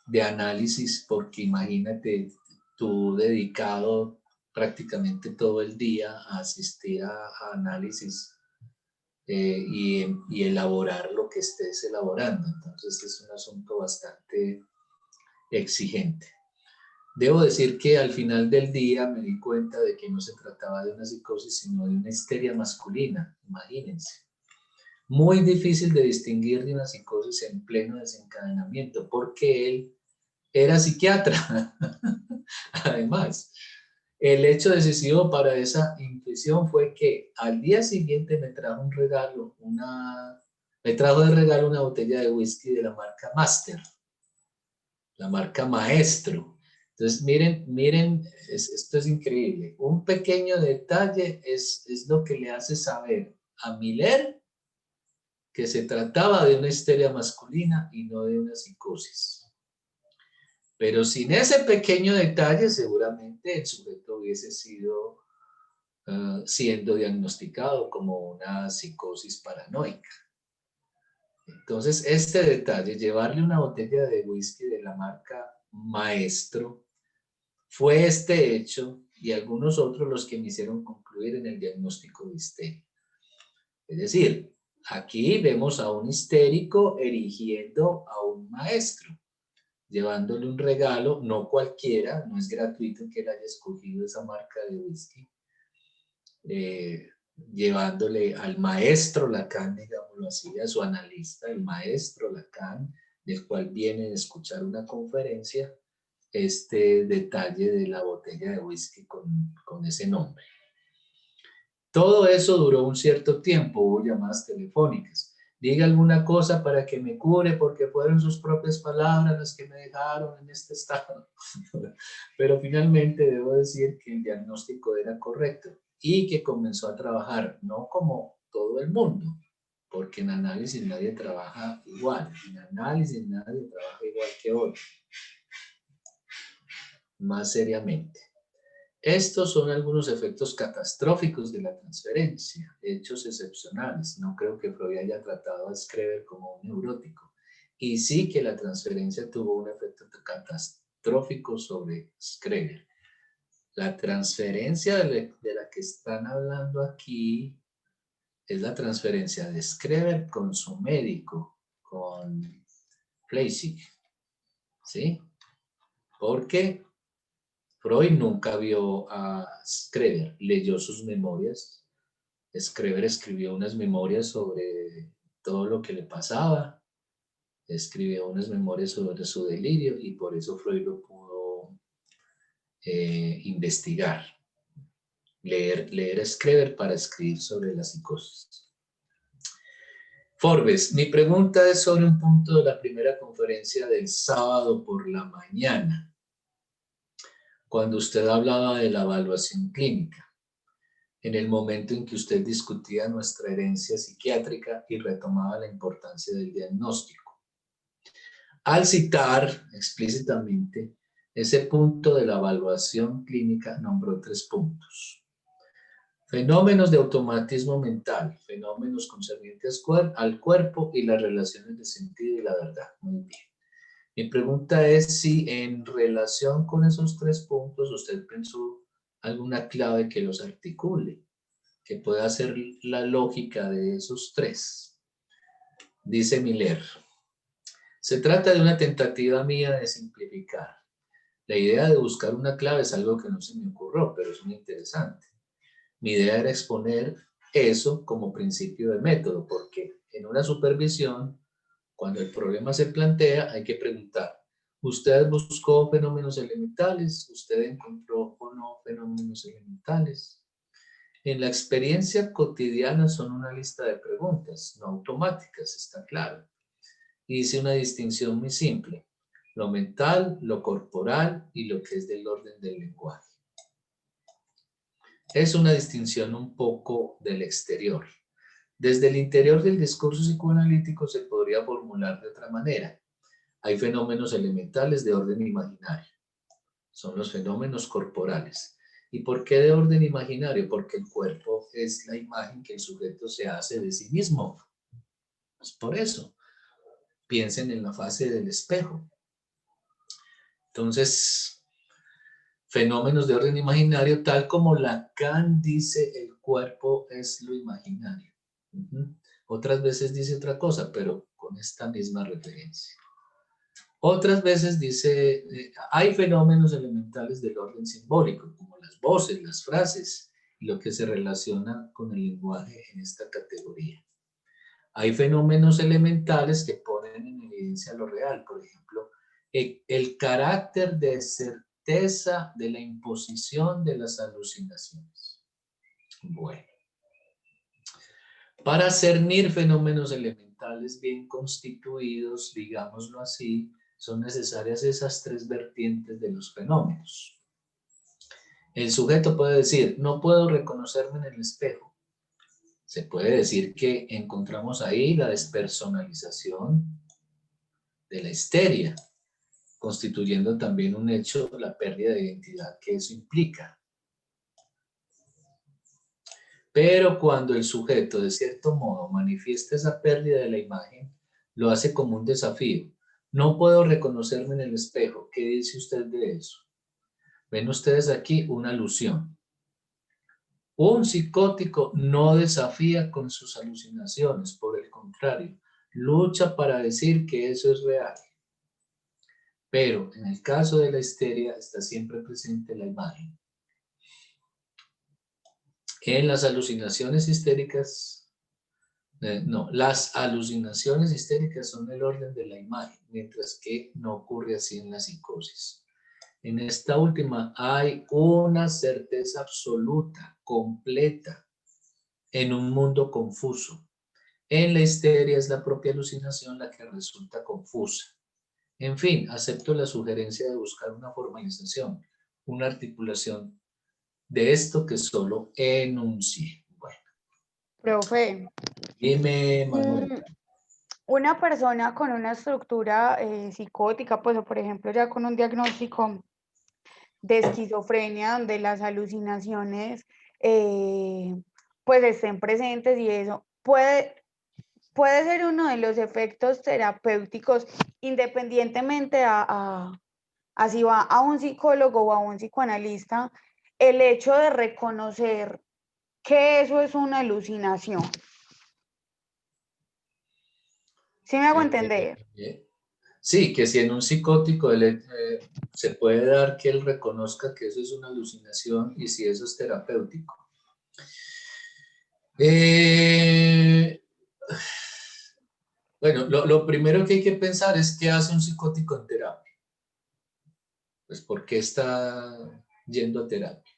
S1: de análisis, porque imagínate tú dedicado prácticamente todo el día a asistir a análisis y elaborar lo que estés elaborando. Entonces es un asunto bastante exigente. Debo decir que al final del día me di cuenta de que no se trataba de una psicosis, sino de una histeria masculina, imagínense. Muy difícil de distinguir de una psicosis en pleno desencadenamiento, porque él era psiquiatra. Además, el hecho decisivo para esa intuición fue que al día siguiente me trajo un regalo, me trajo de regalo una botella de whisky de la marca Master, la marca Maestro. Entonces, miren, esto es increíble. Un pequeño detalle es lo que le hace saber a Miller que se trataba de una histeria masculina y no de una psicosis. Pero sin ese pequeño detalle, seguramente el sujeto hubiese sido siendo diagnosticado como una psicosis paranoica. Entonces, este detalle, llevarle una botella de whisky de la marca Maestro, fue este hecho y algunos otros los que me hicieron concluir en el diagnóstico de histeria. Es decir, aquí vemos a un histérico erigiendo a un maestro, llevándole un regalo, no cualquiera, no es gratuito que él haya escogido esa marca de whisky, llevándole al maestro Lacan, digámoslo así, a su analista, el maestro Lacan, del cual viene a escuchar una conferencia, este detalle de la botella de whisky con ese nombre. Todo eso duró un cierto tiempo, hubo llamadas telefónicas. Diga alguna cosa para que me cure, porque fueron sus propias palabras las que me dejaron en este estado. Pero finalmente debo decir que el diagnóstico era correcto y que comenzó a trabajar, no como todo el mundo, porque en análisis nadie trabaja igual. En análisis nadie trabaja igual que otro. Más seriamente. Estos son algunos efectos catastróficos de la transferencia, hechos excepcionales. No creo que Freud haya tratado a Schreber como un neurótico. Y sí que la transferencia tuvo un efecto catastrófico sobre Schreber. La transferencia de la que están hablando aquí es la transferencia de Schreber con su médico, con Fleischig. ¿Sí? Porque Freud nunca vio a Schreber, leyó sus memorias. Schreber escribió unas memorias sobre todo lo que le pasaba, escribió unas memorias sobre su delirio y por eso Freud lo pudo investigar. Leer a Schreber para escribir sobre la psicosis. Forbes, mi pregunta es sobre un punto de la primera conferencia del sábado por la mañana, cuando usted hablaba de la evaluación clínica, en el momento en que usted discutía nuestra herencia psiquiátrica y retomaba la importancia del diagnóstico. Al citar explícitamente ese punto de la evaluación clínica, nombró 3 puntos. Fenómenos de automatismo mental, fenómenos concernientes al cuerpo y las relaciones de sentido y la verdad. Muy bien. Mi pregunta es si en relación con esos 3 puntos usted pensó alguna clave que los articule, que pueda ser la lógica de esos 3. Dice Miller, se trata de una tentativa mía de simplificar. La idea de buscar una clave es algo que no se me ocurrió, pero es muy interesante. Mi idea era exponer eso como principio de método, porque en una supervisión, cuando el problema se plantea, hay que preguntar, ¿usted buscó fenómenos elementales? ¿Usted encontró o no fenómenos elementales? En la experiencia cotidiana son una lista de preguntas, no automáticas, está claro. Hice una distinción muy simple, lo mental, lo corporal y lo que es del orden del lenguaje. Es una distinción un poco del exterior. Desde el interior del discurso psicoanalítico se podría formular de otra manera. Hay fenómenos elementales de orden imaginario. Son los fenómenos corporales. ¿Y por qué de orden imaginario? Porque el cuerpo es la imagen que el sujeto se hace de sí mismo. Es por eso. Piensen en la fase del espejo. Entonces, fenómenos de orden imaginario, tal como Lacan dice, el cuerpo es lo imaginario. Otras veces dice otra cosa, pero con esta misma referencia. Otras veces dice, hay fenómenos elementales del orden simbólico, como las voces, las frases, y lo que se relaciona con el lenguaje en esta categoría. Hay fenómenos elementales que ponen en evidencia lo real, por ejemplo, el carácter de certeza de la imposición de las alucinaciones. Bueno, para cernir fenómenos elementales bien constituidos, digámoslo así, son necesarias esas tres vertientes de los fenómenos. El sujeto puede decir, no puedo reconocerme en el espejo. Se puede decir que encontramos ahí la despersonalización de la histeria, constituyendo también un hecho la pérdida de identidad que eso implica. Pero cuando el sujeto, de cierto modo, manifiesta esa pérdida de la imagen, lo hace como un desafío. No puedo reconocerme en el espejo. ¿Qué dice usted de eso? Ven ustedes aquí una alusión. Un psicótico no desafía con sus alucinaciones, por el contrario, lucha para decir que eso es real. Pero en el caso de la histeria está siempre presente la imagen. En las alucinaciones histéricas, las alucinaciones histéricas son el orden de la imagen, mientras que no ocurre así en la psicosis. En esta última hay una certeza absoluta, completa, en un mundo confuso. En la histeria es la propia alucinación la que resulta confusa. En fin, acepto la sugerencia de buscar una formalización, una articulación de esto que solo enuncié. Bueno,
S2: Profe,
S1: dime, Manuel.
S2: una persona con una estructura psicótica, pues, o por ejemplo, ya con un diagnóstico de esquizofrenia, donde las alucinaciones, pues, estén presentes y eso, puede ser uno de los efectos terapéuticos, independientemente a si va a un psicólogo o a un psicoanalista, el hecho de reconocer que eso es una alucinación. ¿Sí me hago entender?
S1: Sí, que si en un psicótico se puede dar que él reconozca que eso es una alucinación y si eso es terapéutico. Bueno, lo primero que hay que pensar es qué hace un psicótico en terapia. Pues, ¿por qué está yendo a terapia?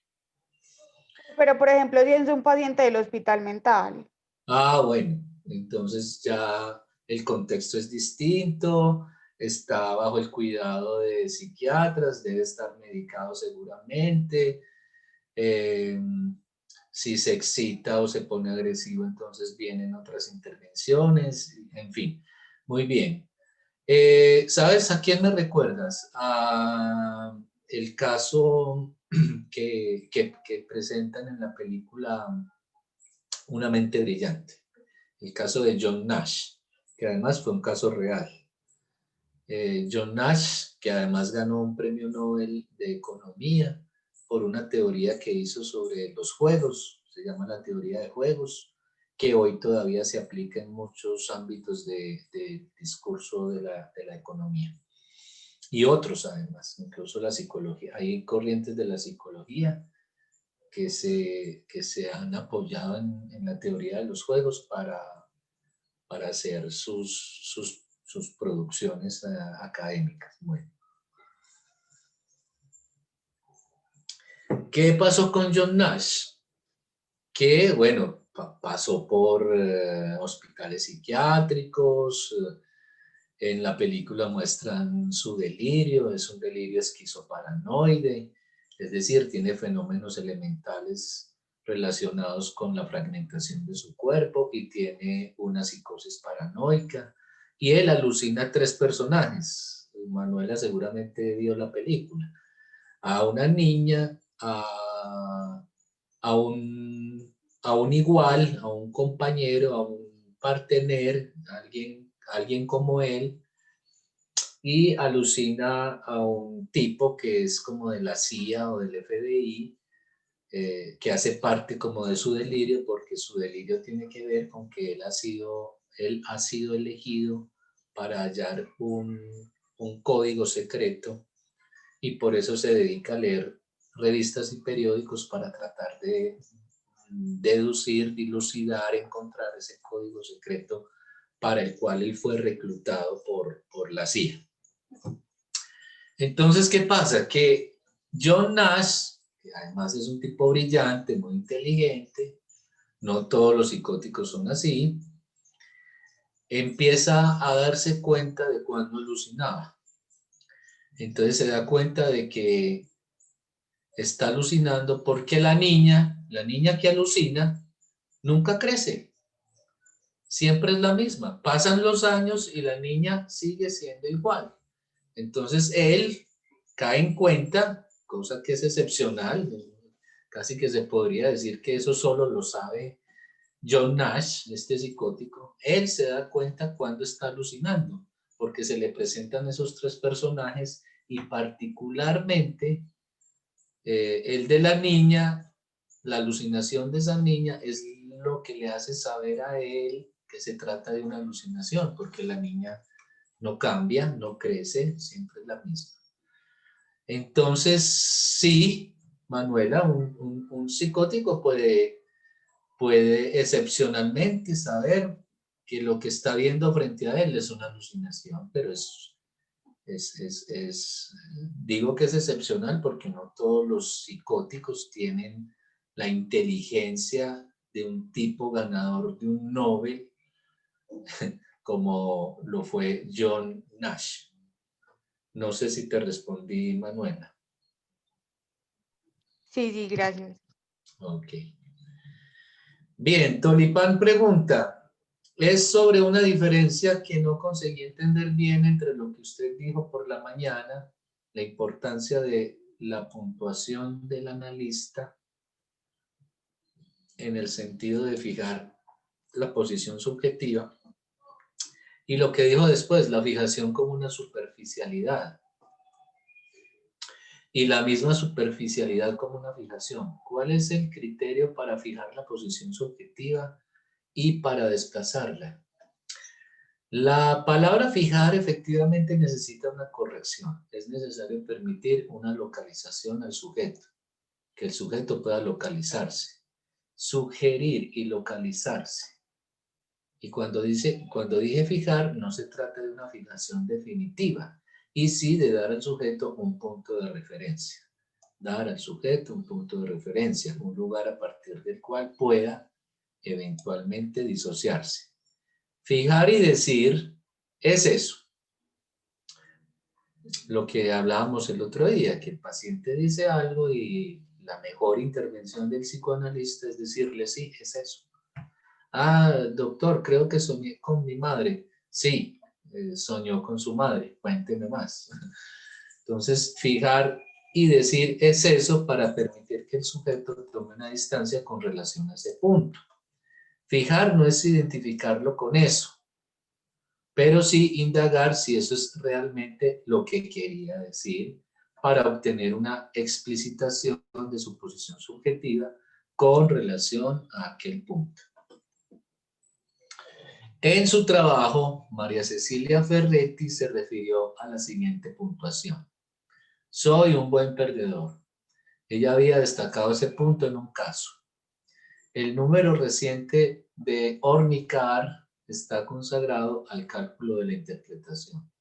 S2: Pero, por ejemplo, si es un paciente del hospital mental.
S1: Ah, bueno, entonces ya el contexto es distinto, está bajo el cuidado de psiquiatras, debe estar medicado seguramente. Si se excita o se pone agresivo, entonces vienen otras intervenciones, en fin. Muy bien. ¿Sabes a quién me recuerdas? A el caso que presentan en la película Una mente brillante. El caso de John Nash, que además fue un caso real. John Nash, que además ganó un premio Nobel de Economía por una teoría que hizo sobre los juegos, se llama la teoría de juegos, que hoy todavía se aplica en muchos ámbitos de discurso de la economía. Y otros además, incluso la psicología. Hay corrientes de la psicología que se han apoyado en la teoría de los juegos para hacer sus producciones académicas. Bueno. ¿Qué pasó con John Nash? Que, bueno, pasó por hospitales psiquiátricos. En la película muestran su delirio, es un delirio esquizoparanoide, es decir, tiene fenómenos elementales relacionados con la fragmentación de su cuerpo y tiene una psicosis paranoica. Y él alucina 3 personajes. Manuela seguramente vio la película. A una niña, a a un igual, a un compañero, a un partener, alguien como él, y alucina a un tipo que es como de la CIA o del FBI, que hace parte como de su delirio, porque su delirio tiene que ver con que él ha sido elegido para hallar un código secreto, y por eso se dedica a leer revistas y periódicos para tratar de deducir, dilucidar, encontrar ese código secreto para el cual él fue reclutado por la CIA. Entonces, ¿qué pasa? Que John Nash, que además es un tipo brillante, muy inteligente, no todos los psicóticos son así, empieza a darse cuenta de cuando alucinaba. Entonces se da cuenta de que está alucinando porque la niña que alucina, nunca crece. Siempre es la misma. Pasan los años y la niña sigue siendo igual. Entonces él cae en cuenta, cosa que es excepcional, casi que se podría decir que eso solo lo sabe John Nash, este psicótico. Él se da cuenta cuando está alucinando, porque se le presentan esos tres personajes y particularmente el de la niña, la alucinación de esa niña es lo que le hace saber a él que se trata de una alucinación, porque la niña no cambia, no crece, siempre es la misma. Entonces, sí, Manuela, un psicótico puede excepcionalmente saber que lo que está viendo frente a él es una alucinación, pero digo que es excepcional porque no todos los psicóticos tienen la inteligencia de un tipo ganador de un Nobel como lo fue John Nash. No sé si te respondí, Manuela.
S2: Sí, sí, gracias.
S1: Ok. Bien, Tolipán pregunta, es sobre una diferencia que no conseguí entender bien entre lo que usted dijo por la mañana, la importancia de la puntuación del analista en el sentido de fijar la posición subjetiva, y lo que dijo después, la fijación como una superficialidad. Y la misma superficialidad como una fijación. ¿Cuál es el criterio para fijar la posición subjetiva y para desplazarla? La palabra fijar efectivamente necesita una corrección. Es necesario permitir una localización al sujeto, que el sujeto pueda localizarse. Sugerir y localizarse. Y cuando dije fijar, no se trata de una fijación definitiva, y sí de dar al sujeto un punto de referencia. Dar al sujeto un punto de referencia, un lugar a partir del cual pueda eventualmente disociarse. Fijar y decir es eso. Lo que hablábamos el otro día, que el paciente dice algo y la mejor intervención del psicoanalista es decirle sí, es eso. Ah, doctor, creo que soñé con mi madre. Sí, soñó con su madre. Cuénteme más. Entonces, fijar y decir es eso para permitir que el sujeto tome una distancia con relación a ese punto. Fijar no es identificarlo con eso, pero sí indagar si eso es realmente lo que quería decir para obtener una explicitación de su posición subjetiva con relación a aquel punto. En su trabajo, María Cecilia Ferretti se refirió a la siguiente puntuación. Soy un buen perdedor. Ella había destacado ese punto en un caso. El número reciente de Ornicar está consagrado al cálculo de la interpretación.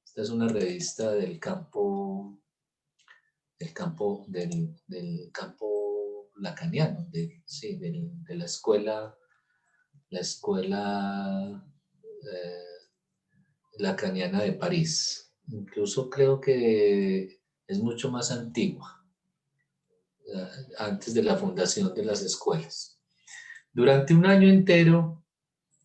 S1: Esta es una revista del campo lacaniano, de la escuela lacaniana de París. Incluso creo que es mucho más antigua, antes de la fundación de las escuelas. Durante un año entero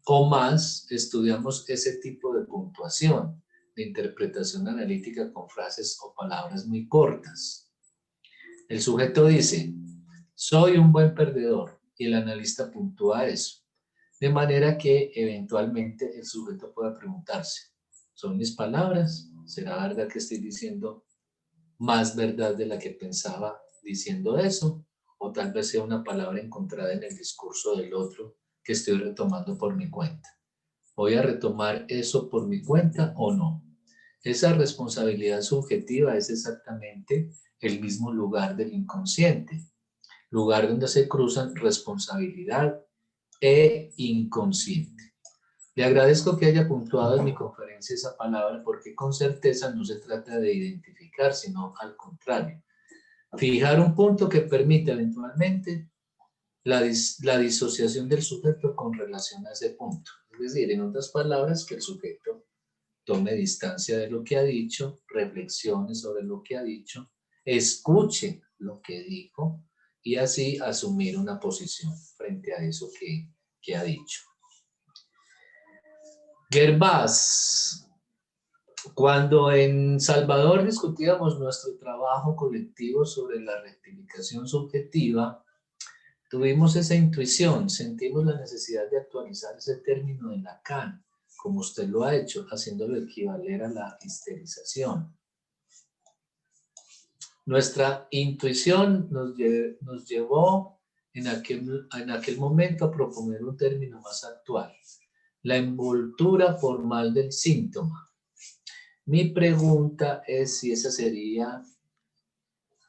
S1: o más estudiamos ese tipo de puntuación, de interpretación analítica con frases o palabras muy cortas. El sujeto dice, Soy un buen perdedor, y el analista puntúa eso. De manera que eventualmente el sujeto pueda preguntarse, ¿son mis palabras? ¿Será verdad que estoy diciendo más verdad de la que pensaba diciendo eso? O tal vez sea una palabra encontrada en el discurso del otro que estoy retomando por mi cuenta. ¿Voy a retomar eso por mi cuenta o no? Esa responsabilidad subjetiva es exactamente el mismo lugar del inconsciente, lugar donde se cruzan responsabilidad e inconsciente. Le agradezco que haya puntuado en mi conferencia esa palabra porque con certeza no se trata de identificar, sino al contrario. Fijar un punto que permite eventualmente la disociación del sujeto con relación a ese punto. Es decir, en otras palabras, que el sujeto tome distancia de lo que ha dicho, reflexione sobre lo que ha dicho, escuche lo que dijo y así asumir una posición frente a eso que ha dicho. Gervás, cuando en Salvador discutíamos nuestro trabajo colectivo sobre la rectificación subjetiva, tuvimos esa intuición, sentimos la necesidad de actualizar ese término de Lacan, como usted lo ha hecho, haciéndolo equivaler a la histerización. Nuestra intuición nos llevó en aquel momento a proponer un término más actual, la envoltura formal del síntoma. Mi pregunta es si esa sería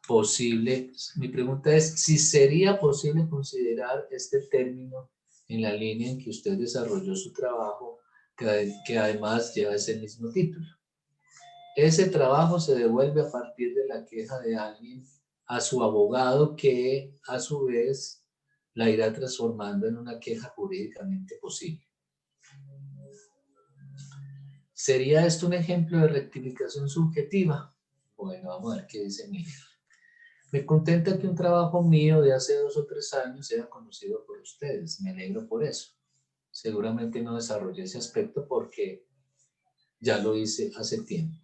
S1: posible, mi pregunta es si sería posible considerar este término en la línea en que usted desarrolló su trabajo, que además lleva ese mismo título. Ese trabajo se devuelve a partir de la queja de alguien a su abogado, que a su vez la irá transformando en una queja jurídicamente posible. ¿Sería esto un ejemplo de rectificación subjetiva? Bueno, vamos a ver qué dice Miguel. Me contenta que un trabajo mío de hace 2 o 3 años sea conocido por ustedes. Me alegro por eso. Seguramente no desarrollé ese aspecto porque ya lo hice hace tiempo.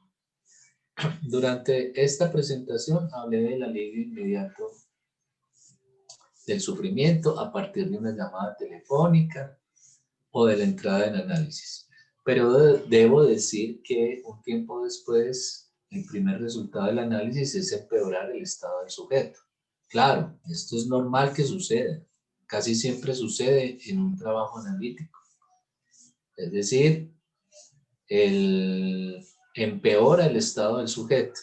S1: Durante esta presentación hablé del alivio inmediato del sufrimiento a partir de una llamada telefónica o de la entrada en análisis. Pero debo decir que un tiempo después, el primer resultado del análisis es empeorar el estado del sujeto. Claro, esto es normal que suceda. Casi siempre sucede en un trabajo analítico. Es decir, empeora el estado del sujeto,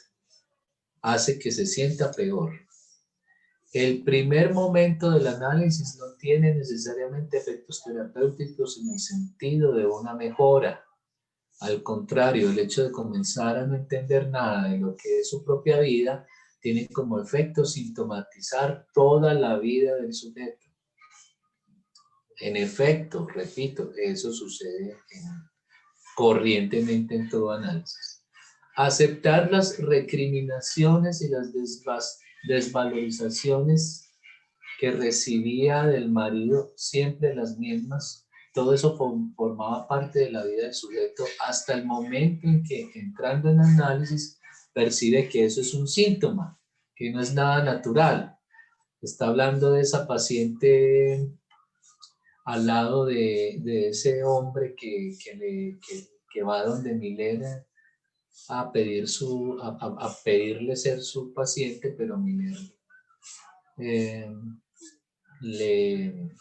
S1: hace que se sienta peor. El primer momento del análisis no tiene necesariamente efectos terapéuticos en el sentido de una mejora. Al contrario, el hecho de comenzar a no entender nada de lo que es su propia vida tiene como efecto sintomatizar toda la vida del sujeto. En efecto, repito, eso sucede corrientemente en todo análisis. Aceptar las recriminaciones y las desvalorizaciones que recibía del marido, siempre las mismas, todo eso formaba parte de la vida del sujeto hasta el momento en que, entrando en análisis, percibe que eso es un síntoma, que no es nada natural. Está hablando de esa paciente al lado de ese hombre que va donde Miller a pedirle ser su paciente, pero Miller le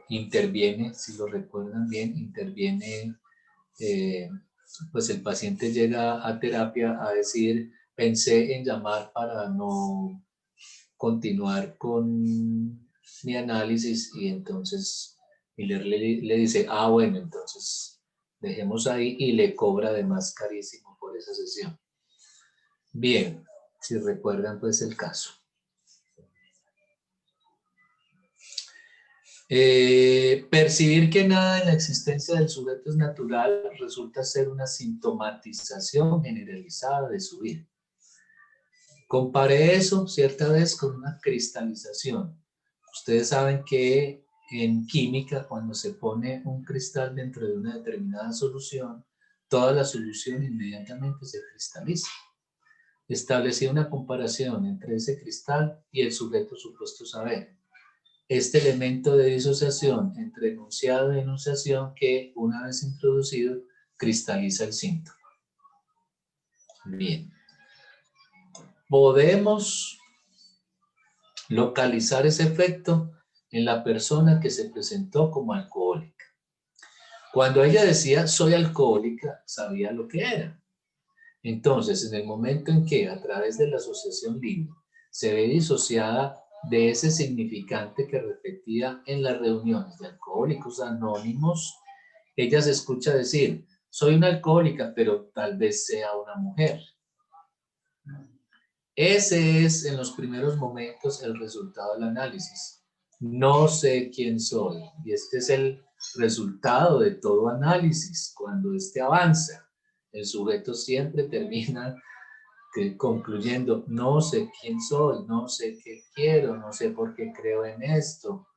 S1: interviene, si lo recuerdan bien, interviene, pues el paciente llega a terapia a decir, pensé en llamar para no continuar con mi análisis, y entonces Miller le dice, bueno, entonces dejemos ahí, y le cobra además carísimo por esa sesión. Bien, si recuerdan pues el caso. Percibir que nada en la existencia del sujeto es natural resulta ser una sintomatización generalizada de su vida. Comparé eso cierta vez con una cristalización. Ustedes saben que en química, cuando se pone un cristal dentro de una determinada solución, toda la solución inmediatamente se cristaliza. establecía una comparación entre ese cristal y el sujeto supuesto saber. Este elemento de disociación entre enunciado y enunciación que, una vez introducido, cristaliza el síntoma. Bien. Podemos localizar ese efecto en la persona que se presentó como alcohólica. Cuando ella decía soy alcohólica, sabía lo que era. Entonces, en el momento en que a través de la asociación libre se ve disociada de ese significante que repetía en las reuniones de Alcohólicos Anónimos, ella se escucha decir, soy una alcohólica, pero tal vez sea una mujer. Ese es en los primeros momentos el resultado del análisis. No sé quién soy. Y este es el resultado de todo análisis. Cuando este avanza, el sujeto siempre termina concluyendo, no sé quién soy, no sé qué quiero, no sé por qué creo en esto.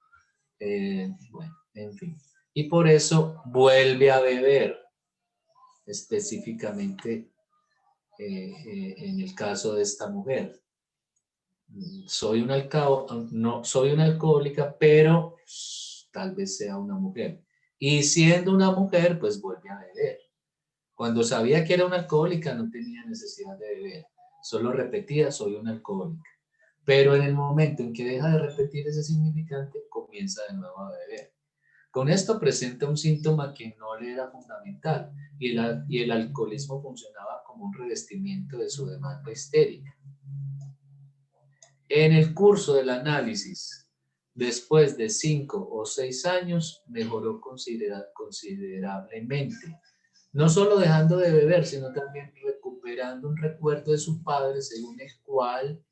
S1: Bueno, en fin. Y por eso vuelve a beber, específicamente en el caso de esta mujer. Soy no, soy una alcohólica, pero tal vez sea una mujer. Y siendo una mujer, pues vuelve a beber. Cuando sabía que era una alcohólica, no tenía necesidad de beber. Solo repetía, soy una alcohólica. Pero en el momento en que deja de repetir ese significante, comienza de nuevo a beber. Con esto presenta un síntoma que no le era fundamental y el alcoholismo funcionaba como un revestimiento de su demanda histérica. En el curso del análisis, después de 5 o 6 años, mejoró considerablemente. No solo dejando de beber, sino también recuperando un recuerdo de su padre, según el cual,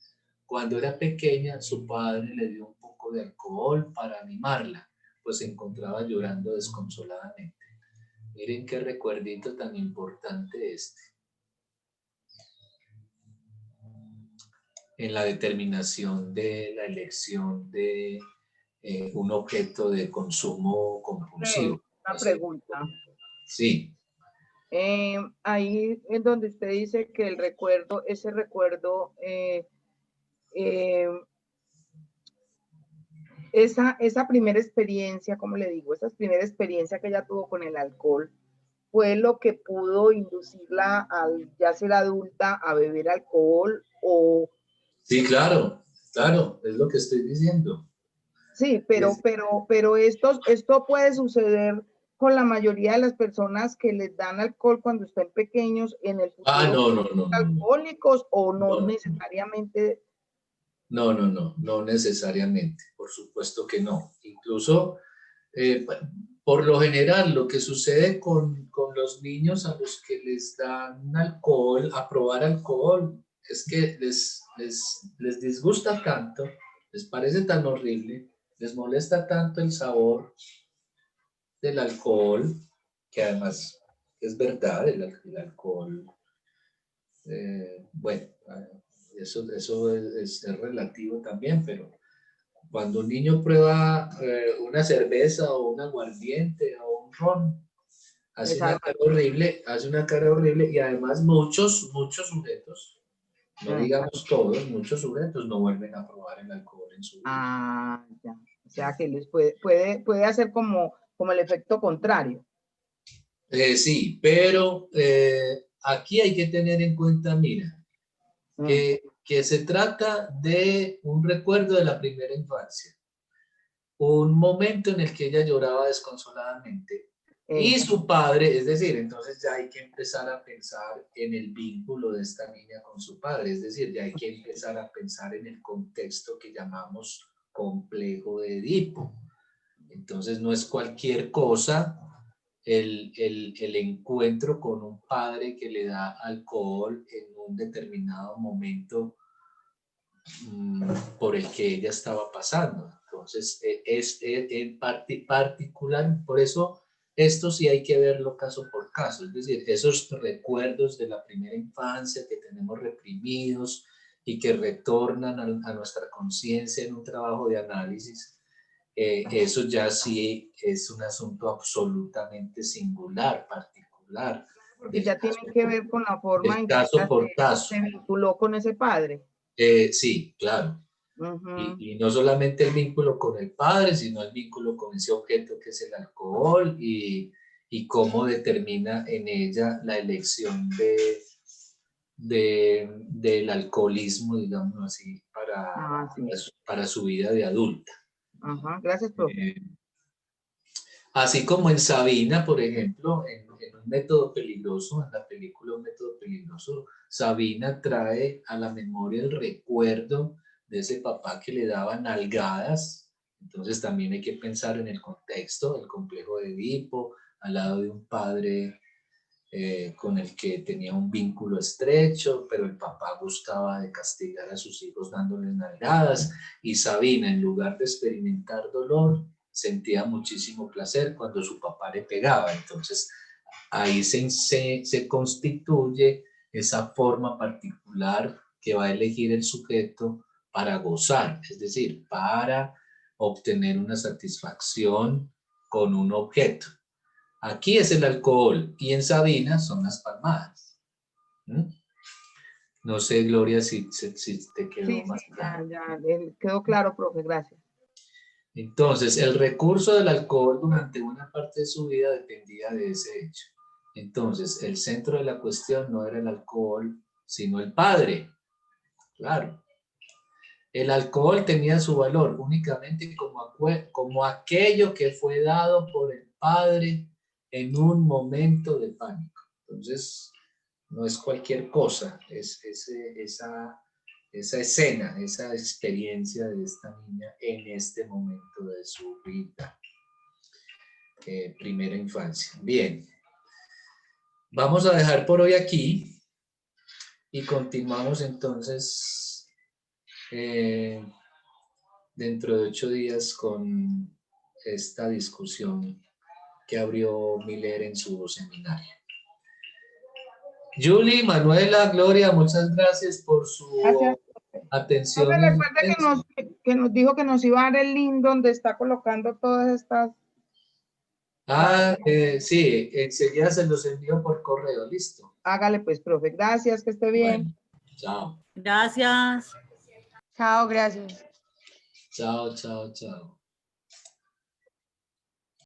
S1: cuando era pequeña, su padre le dio un poco de alcohol para animarla, pues se encontraba llorando desconsoladamente. Miren qué recuerdito tan importante este. En la determinación de la elección de un objeto de consumo compulsivo.
S3: Una pregunta.
S1: Sí.
S3: Ahí en donde usted dice que el recuerdo, ese recuerdo, esa primera experiencia, ¿cómo le digo? Esa primera experiencia que ella tuvo con el alcohol, ¿fue lo que pudo inducirla al ya ser adulta a beber alcohol o...?
S1: Sí, claro, claro, es lo que estoy diciendo.
S3: Sí, pero esto puede suceder con la mayoría de las personas que les dan alcohol cuando están pequeños en el futuro.
S1: No.
S3: ¿Alcohólicos o no necesariamente?
S1: No necesariamente, por supuesto que no. Incluso, por lo general, lo que sucede con los niños a los que les dan alcohol, a probar alcohol, es que les disgusta tanto, les parece tan horrible, les molesta tanto el sabor del alcohol, que además es verdad, el alcohol, bueno, eso es relativo también, pero cuando un niño prueba una cerveza o un aguardiente o un ron, hace una cara horrible y además muchos sujetos, no digamos todos, muchos sujetos no vuelven a probar el alcohol en su vida.
S3: Ah, ya. O sea que les puede hacer como el efecto contrario.
S1: Sí, pero aquí hay que tener en cuenta, mira, que se trata de un recuerdo de la primera infancia, un momento en el que ella lloraba desconsoladamente y su padre, es decir, entonces ya hay que empezar a pensar en el vínculo de esta niña con su padre, es decir, ya hay que empezar a pensar en el contexto que llamamos complejo de Edipo. Entonces no es cualquier cosa el encuentro con un padre que le da alcohol en un determinado momento por el que ella estaba pasando. Entonces es en particular, por eso esto sí hay que verlo caso por caso, es decir, esos recuerdos de la primera infancia que tenemos reprimidos y que retornan a nuestra conciencia en un trabajo de análisis, eso ya sí es un asunto absolutamente singular, particular,
S3: Porque ya tiene que ver con la forma en que
S1: caso por
S3: ella
S1: caso.
S3: se vinculó con ese padre.
S1: Sí, claro.
S3: Ujú.
S1: Y no solamente el vínculo con el padre, sino el vínculo con ese objeto que es el alcohol y cómo determina en ella la elección del alcoholismo, digamos así,
S3: Sí.
S1: para su vida de adulta.
S3: Ajá, gracias, profe.
S1: Así como en Sabina, por ejemplo, en Un método peligroso, en la película Un método peligroso, Sabina trae a la memoria el recuerdo de ese papá que le daba nalgadas. Entonces también hay que pensar en el contexto, el complejo de Edipo, al lado de un padre con el que tenía un vínculo estrecho, pero el papá gustaba de castigar a sus hijos dándoles nalgadas, y Sabina, en lugar de experimentar dolor, sentía muchísimo placer cuando su papá le pegaba. Entonces ahí se constituye esa forma particular que va a elegir el sujeto para gozar, es decir, para obtener una satisfacción con un objeto. Aquí es el alcohol y en Sabina son las palmadas. No sé, Gloria, si te quedó
S3: Sí,
S1: más claro.
S3: ya, quedó claro, profe, gracias.
S1: Entonces, el recurso del alcohol durante una parte de su vida dependía de ese hecho. Entonces, el centro de la cuestión no era el alcohol, sino el padre. Claro. El alcohol tenía su valor únicamente como aquello que fue dado por el padre en un momento de pánico. Entonces, no es cualquier cosa, es esa escena, esa experiencia de esta niña en este momento de su vida. Primera infancia. Bien, vamos a dejar por hoy aquí y continuamos entonces dentro de 8 días con esta discusión que abrió Miller en su seminario. Julie, Manuela, Gloria, muchas gracias por su
S3: Gracias.
S1: atención.
S3: Profe, recuerde que nos dijo que nos iba a dar el link donde está colocando todas estas.
S1: Sí, enseguida se los envío por correo, listo.
S3: Hágale pues, profe. Gracias, que esté bien.
S1: Bueno, chao.
S4: Gracias.
S2: Chao, gracias.
S1: Chao, chao, chao.